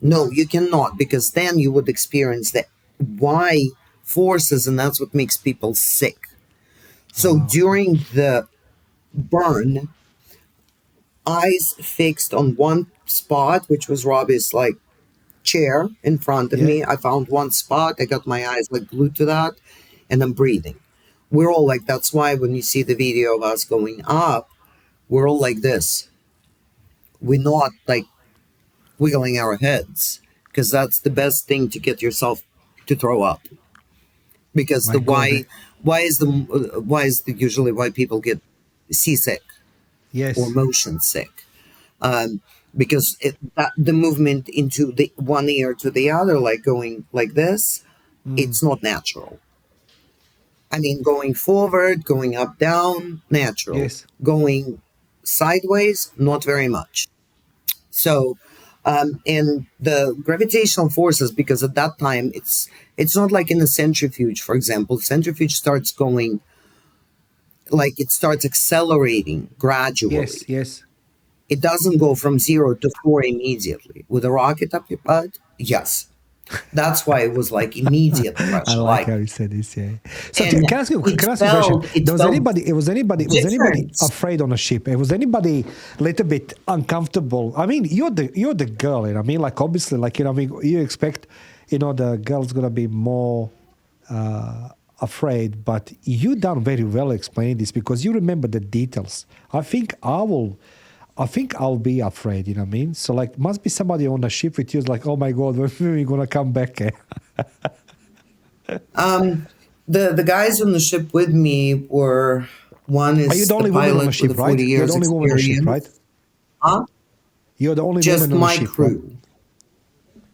No, you cannot because then you would experience the Y forces, and that's what makes people sick. So Oh, okay. during the burn, eyes fixed on one spot, which was Robbie's like chair in front of Yeah. me. I found one spot. I got my eyes like glued to that, and I'm breathing. We're all like, that's why when you see the video of us going up, we're all like this. We're not like wiggling our heads because that's the best thing to get yourself to throw up. Because My God. why is the usually why people get seasick or Yes. motion sick? Um, because the movement into the one ear to the other, like going like this, Mm. it's not natural. I mean, going forward, going up, down, natural. Yes. Going sideways, not very much. So, and the gravitational forces, because at that time it's not like in a centrifuge, for example. Centrifuge starts going like it starts accelerating Yes. gradually. Yes. It doesn't go from 0 to 4 immediately. With a rocket up your butt, yes. That's why it was like immediate I pressure, like like, how you said this. Yeah. So and can I ask you a question? it There was felt anybody? Was anybody different. afraid on a ship? Was anybody a little bit uncomfortable? I mean, you're the girl. You know, what I mean, like obviously, like I mean, you expect, the girl's gonna be more afraid, but you done very well explaining this because you remember the details. I think I think I'll be afraid, you know what I mean? So like must be somebody on the ship with you like, oh my God, when are we gonna come back? The guys on the ship with me were, one Are you is the the only woman on the pilot with the ship, 40 right? You're the years only woman on the ship, right? experience. Huh? You're the only woman Just on the my ship, right? crew.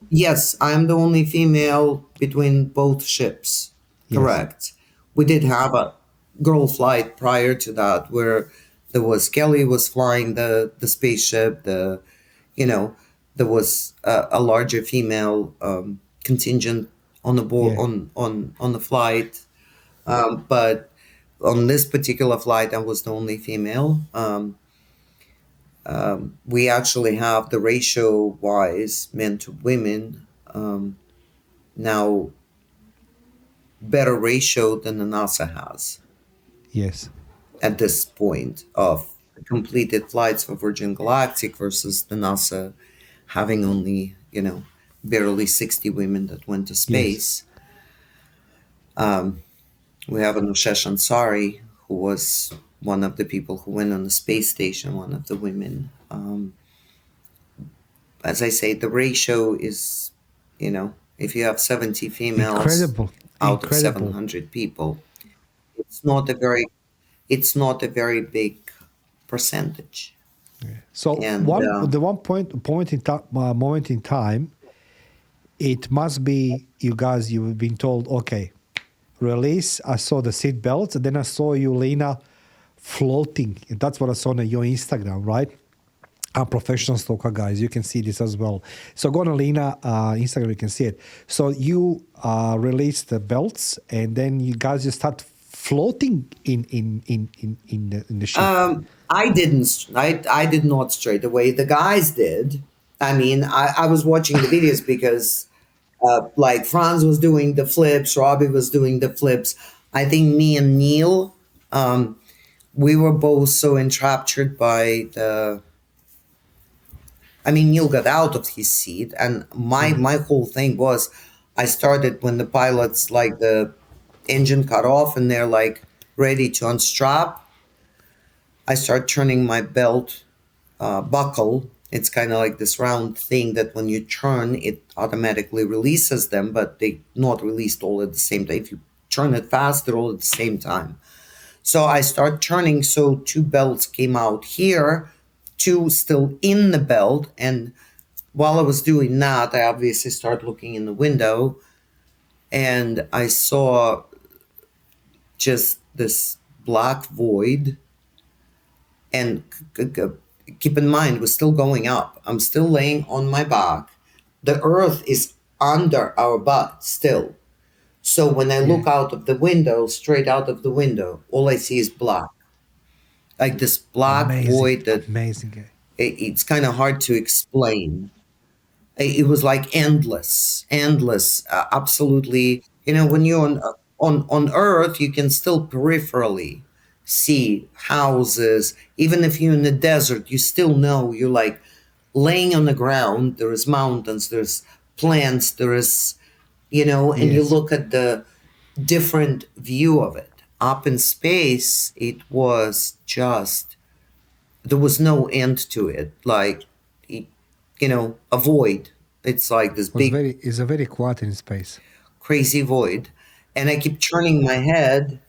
Yes, I'm the only female between both ships. Yes. Correct. We did have a girl flight prior to that where there was Kelly was flying the spaceship. You know, there was a larger female contingent on the board Yeah. on the flight. But on this particular flight, I was the only female. We actually have the ratio wise men to women now better ratio than the NASA has Yes. at this point of completed flights for Virgin Galactic versus the NASA having only, barely 60 women that went to Yes. space. We have Anushesh Ansari, who was one of the people who went on the space station, one of the women. As I say, the ratio is, if you have 70 females Incredible. out of Incredible. 700 people, it's not a very it's not a very big percentage. So And the point in time, moment in time, it must be you guys. You've been told, okay, release. I saw the seat belts, and then I saw you, Lina, floating. And that's what I saw on your Instagram, right? I'm professional stalker, guys. You can see this as well. So go on Lina Instagram, you can see it. So you release the belts, and then you guys just start floating in the ship. I didn't. I did not straight away. The guys did. I mean, I was watching the videos because, like Franz was doing the flips, Robbie was doing the flips. I think me and Neil, we were both so enraptured by the. I mean, Neil got out of his seat, and my whole thing was, I started when the pilots like the engine cut off and they're like ready to unstrap. I start turning my belt buckle. It's kind of like this round thing that when you turn, it automatically releases them, but they not released all at the same time. If you turn it fast, they're all at the same time. So I start turning. So two belts came out here, two still in the belt. And while I was doing that, I obviously started looking in the window and I saw just this black void. And keep in mind, we're still going up. I'm still laying on my back. The earth is under our butt still. So when I Yeah. look out of the window, straight out of the window, all I see is black. Like this black Amazing. void that Amazing. it's kind of hard to explain. It was like endless, absolutely. When you're on Earth, you can still peripherally see houses. Even if you're in the desert, you still know you're like laying on the ground. There is mountains, there's plants, there is, and you Yes. look at the different view of it. Up in space, it was just there was no end to it. Like, a void. It's like this big It's a very quiet in space. crazy void, and I keep turning my head,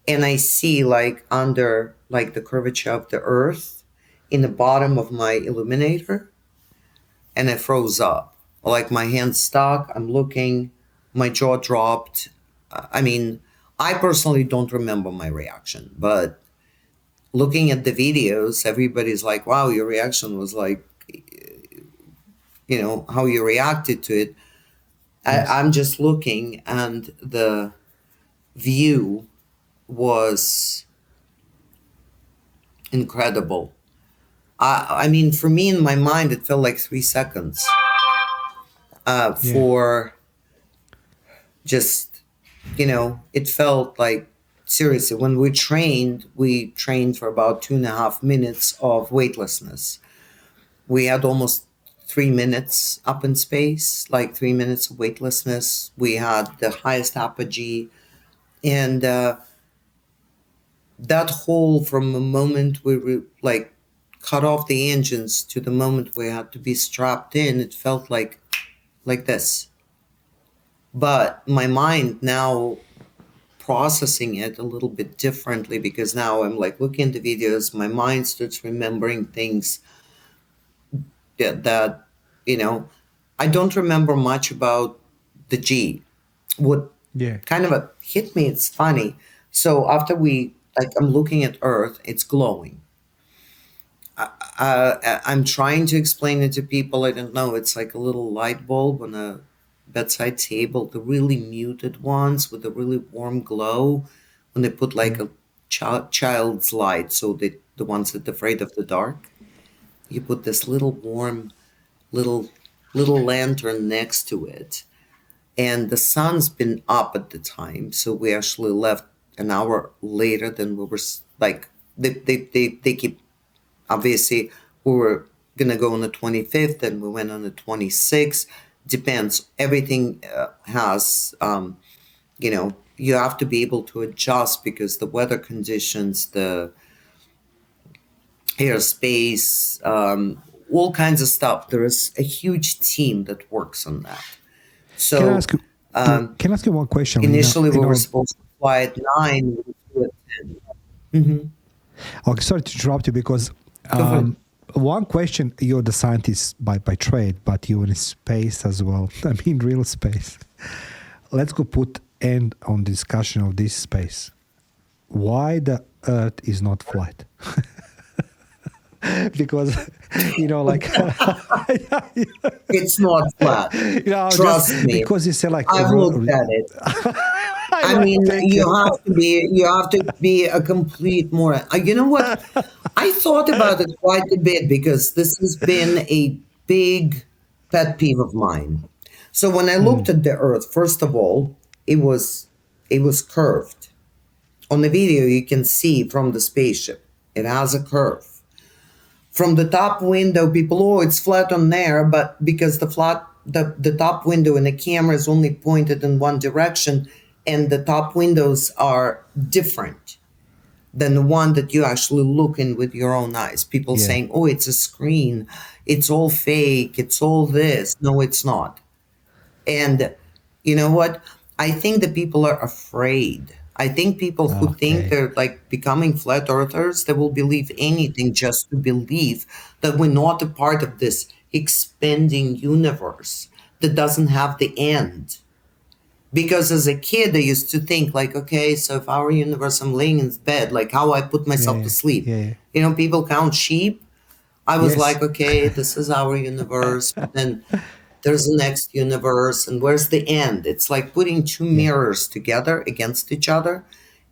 and I see like under like the curvature of the earth in the bottom of my illuminator, and I froze up. Like my hand stuck. I'm looking, my jaw dropped. I mean, I personally don't remember my reaction, but looking at the videos, everybody's like, "Wow, your reaction was like, how you reacted to it." Yes. I'm just looking, and the view was incredible. I mean, for me in my mind, it felt like 3 seconds. Yeah. For just, it felt like seriously. When we trained for about 2.5 minutes of weightlessness. We had almost 3 minutes up in space, like 3 minutes of weightlessness. We had the highest apogee, and that whole from a moment we were like cut off the engines to the moment we had to be strapped in, it felt like this. But my mind now processing it a little bit differently, because now I'm like looking at the videos, my mind starts remembering things that I don't remember much about the G. What Yeah. kind of hit me, it's funny. So after I'm looking at Earth, it's glowing. I'm trying to explain it to people. I don't know. It's like a little light bulb on a bedside table, the really muted ones with a really warm glow. When they put like a child's light, so the ones that are afraid of the dark, you put this little warm little lantern next to it. And the sun's been up at the time, so we actually left an hour later than we were like they keep. Obviously, we were going to go on the 25th and we went on the 26th. Depends. Everything has, you have to be able to adjust because the weather conditions, the airspace, all kinds of stuff. There is a huge team that works on that. So Can I ask you? Can I ask you one question? initially, we were supposed to fly at 9. We flew at 10. Mm-hmm. Okay, sorry to interrupt you because one question, you're the scientist by trade, but you're in space as well. I mean, real space. Let's go put end on discussion of this space. Why the Earth is not flat? Because, like... It's not flat. Trust me. Because you say like... I've looked at it. I mean, you have to be a complete moron. You know what? I thought about it quite a bit because this has been a big pet peeve of mine. So when I looked at the Earth, first of all, it was curved. On the video, you can see from the spaceship, it has a curve. From the top window, people, it's flat on there, but because the top window in the camera is only pointed in one direction, and the top windows are different than the one that you actually look in with your own eyes. People saying, it's a screen, it's all fake, it's all this. No, it's not. And you know what? I think that people are afraid. I think people who think they're like becoming flat earthers, they will believe anything just to believe that we're not a part of this expanding universe that doesn't have the end. Because as a kid, I used to think like, okay, so if our universe, I'm laying in bed, like how I put myself to sleep. Yeah. People count sheep. I was like, okay, this is our universe. But then there's the next universe. And where's the end? It's like putting two mirrors together against each other.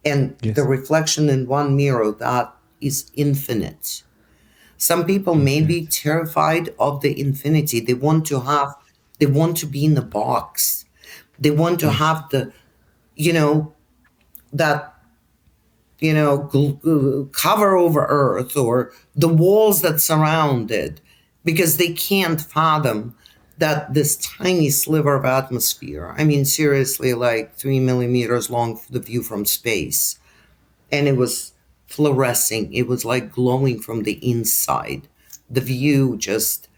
And the reflection in one mirror, that is infinite. Some people may be terrified of the infinity. They want to be in a box. They want to have the, cover over Earth or the walls that surround it, because they can't fathom that this tiny sliver of atmosphere, I mean, seriously, like 3 millimeters long, the view from space. And it was fluorescing. It was like glowing from the inside. The view just,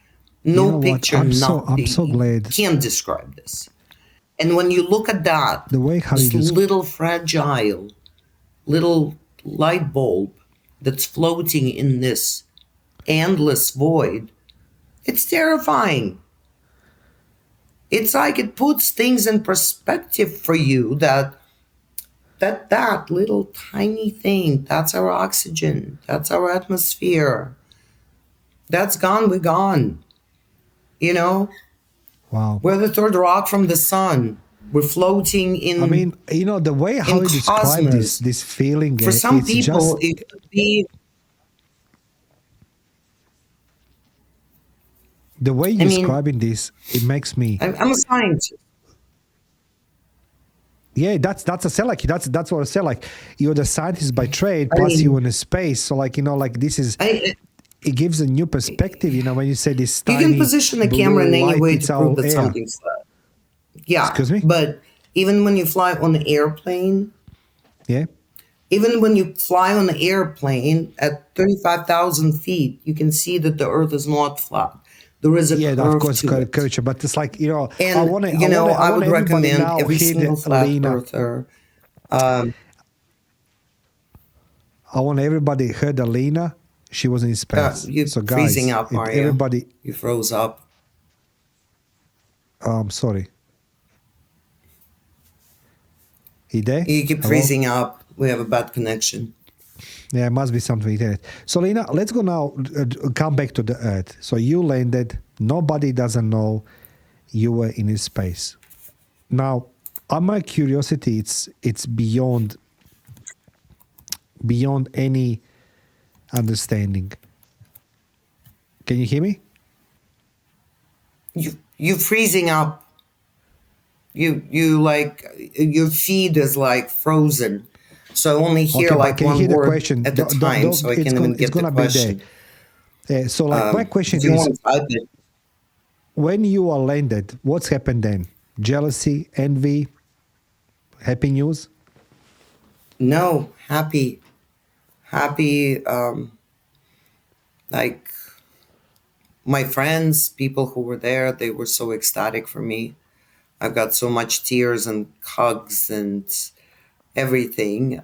picture, I'm so glad. Can't describe this. And when you look at that, this little fragile, little light bulb that's floating in this endless void, it's terrifying. It's like it puts things in perspective for you that little tiny thing, that's our oxygen, that's our atmosphere. That's gone, we're gone. Wow. We're the third rock from the sun. We're floating in. I mean, the way how you describe this feeling. For some people, it could be. The way you're describing this, it makes me. I'm a scientist. Yeah, that's a say like that's what I say. Like you're the scientist by trade, plus you're in a space. So like this is. It gives a new perspective, when you say this tiny you can position the camera in any way to prove that air. something's flat. Yeah. Excuse me? But even when you fly on the airplane, Even when you fly on an airplane at 35,000 feet, you can see that the Earth is not flat. There is a Yeah, of curve course, to it. culture, but it's like, I And, want to, you know, I I want would everybody recommend now every hear single flat Lina. earther. Um, I want everybody heard Lina. She was in space. you So freezing guys, up, if are you? everybody, You froze up. sorry, he there? You keep Hello? freezing up. We have a bad connection. Yeah, it must be something there. So Lina, let's go now, come back to the Earth. So you landed, nobody doesn't know you were in space. Now, on my curiosity, it's beyond any understanding. Can you hear me? You freezing up. You like your feed is like frozen. So I only hear Okay, but like can you one hear the word question? at a time, so I can't even It's get the gonna be there. question. So, like, my question If you is, want to type it, when you are landed, what's happened then? Jealousy, envy, happy news? no, happy. Like my friends, people who were there, they were so ecstatic for me. I've got so much tears and hugs and everything.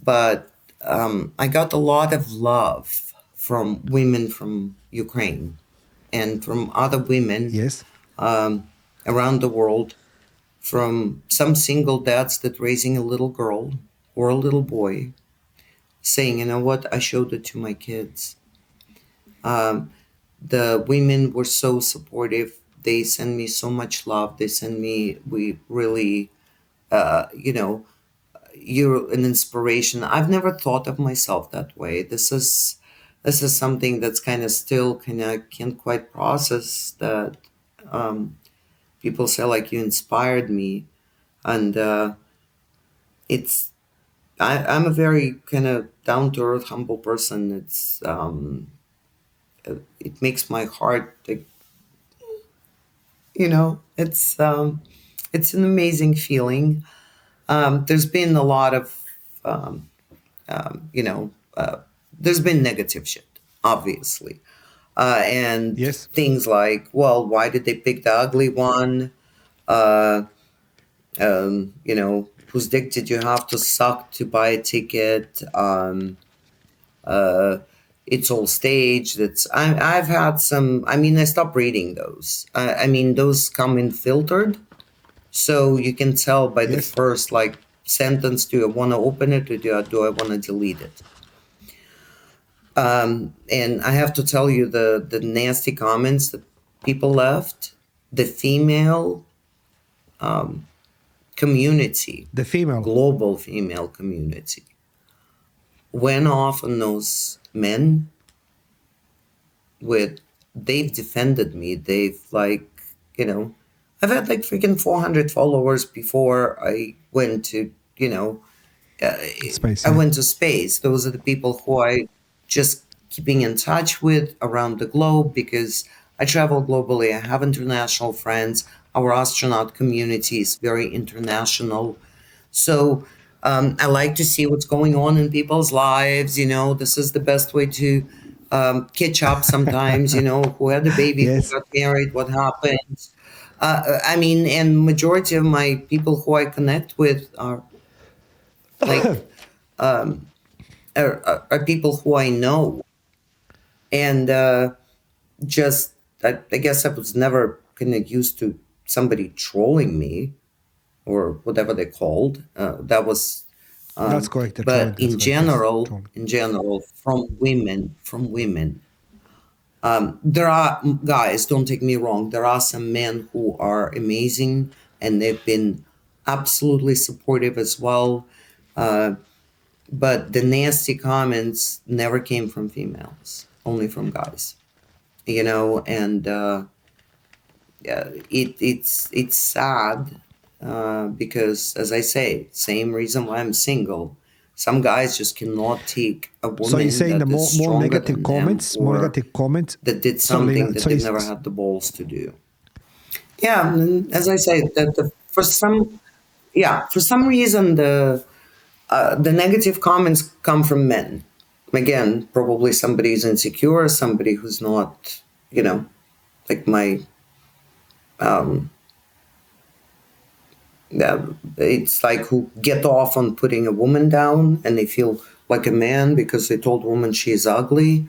But I got a lot of love from women from Ukraine and from other women Yes. around the world, from some single dads that raising a little girl or a little boy, saying, you know what, I showed it to my kids. The women were so supportive. They send me so much love. They send me, we really, you know, you're an inspiration. I've never thought of myself that way. This is something that's kind of still kind of can't quite process that people say like you inspired me, and it's I'm a very kind of down to earth, humble person. It makes my heart like, it's an amazing feeling. There's been a lot of um, you know, there's been negative shit, obviously. And Yes. things like, well, why did they pick the ugly one? Uh, whose dick did you have to suck to buy a ticket? Uh, it's all staged. I've had some. I mean, I stopped reading those. I mean, those come in filtered, so you can tell by the Yes. first like sentence. Do I want to open it or do I want to delete it? And I have to tell you the nasty comments that people left. The female community, The female. global female community, went off on those men with, they've defended me. They've like, I've had like freaking 400 followers before I went to, uh, Space, I yeah. went to space. Those are the people who I just keeping in touch with around the globe because I travel globally. I have international friends. Our astronaut community is very international. So I like to see what's going on in people's lives. This is the best way to catch up sometimes, who had a baby, who Yes. got married, what happened. I mean, and majority of my people who I connect with are like are people who I know, and I guess I was never kind of used to somebody trolling me or whatever they called. That was, That's correct. The trolling. but That's in correct. Yes. general, Trolling. from women. There are guys. Don't take me wrong. There are some men who are amazing, and they've been absolutely supportive as well. But the nasty comments never came from females, only from guys. And yeah, it's sad because, as I say, same reason why I'm single. Some guys just cannot take a So you're woman saying the that is more stronger negative than them comments, more or negative comments. that did So something Lina, that so they've never had the balls to do. Yeah, and as I say, that for some reason the negative comments come from men. Again, probably somebody who's insecure, somebody who's not, like my, it's like who get off on putting a woman down and they feel like a man because they told a woman she's ugly.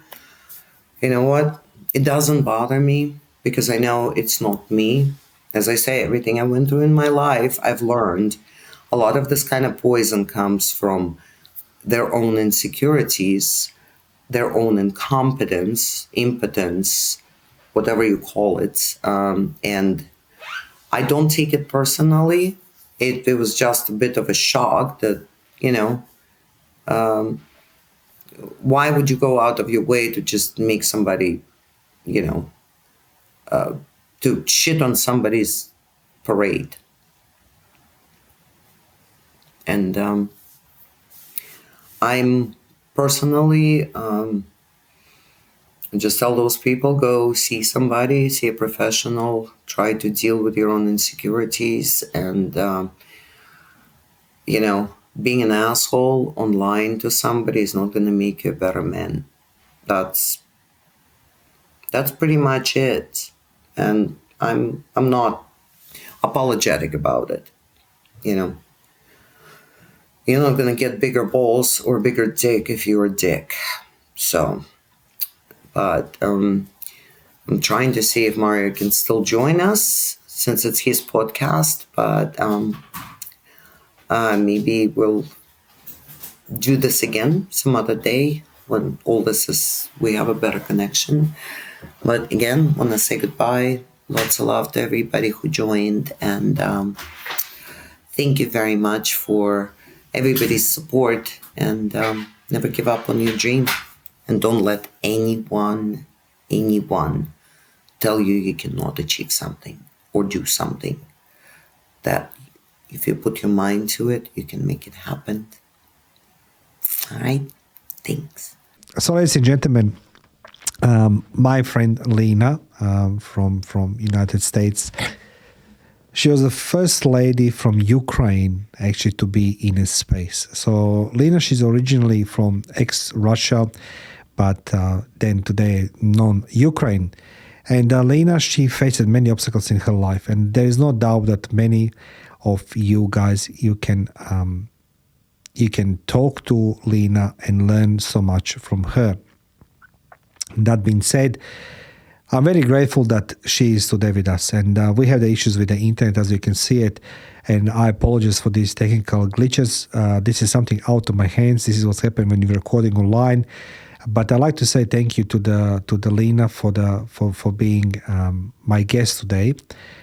You know what? It doesn't bother me because I know it's not me. As I say, everything I went through in my life, I've learned a lot of this kind of poison comes from their own insecurities, their own incompetence, impotence, whatever you call it. And I don't take it personally. It was just a bit of a shock that, why would you go out of your way to just make somebody, to shit on somebody's parade? And I'm personally just tell those people, go see somebody, see a professional, try to deal with your own insecurities. And, being an asshole online to somebody is not going to make you a better man. That's pretty much it. And I'm not apologetic about it. You're not going to get bigger balls or bigger dick if you're a dick. So, but I'm trying to see if Mario can still join us since it's his podcast. But maybe we'll do this again some other day when all this is, we have a better connection. But again, want to say goodbye. Lots of love to everybody who joined. And thank you very much for everybody's support. And never give up on your dream. And don't let anyone tell you cannot achieve something or do something. That if you put your mind to it, you can make it happen. All right? Thanks. So, ladies and gentlemen, my friend Lina from United States, she was the first lady from Ukraine actually to be in a space. So Lina, she's originally from ex-Russia, but then today non-Ukraine. And Lina, she faced many obstacles in her life. And there is no doubt that many of you guys, you can talk to Lina and learn so much from her. That being said, I'm very grateful that she is today with us. And we have the issues with the internet, as you can see it. And I apologize for these technical glitches. This is something out of my hands. This is what's happening when you're recording online. But I'd like to say thank you to the Lina for being my guest today.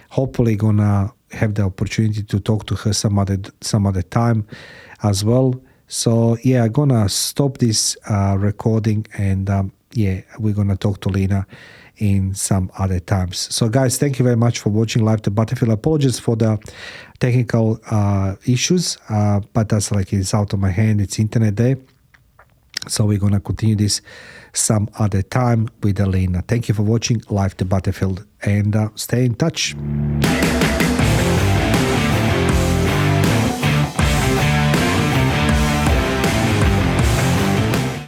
Hopefully gonna have the opportunity to talk to her some other time as well. So yeah, I'm gonna stop this recording and we're gonna talk to Lina in some other times. So guys, thank you very much for watching Live to Battlefield. Apologies for the technical issues, but that's like it's out of my hand. It's internet day. So we're gonna continue this some other time with Lina. Thank you for watching Live to Battlefield and stay in touch.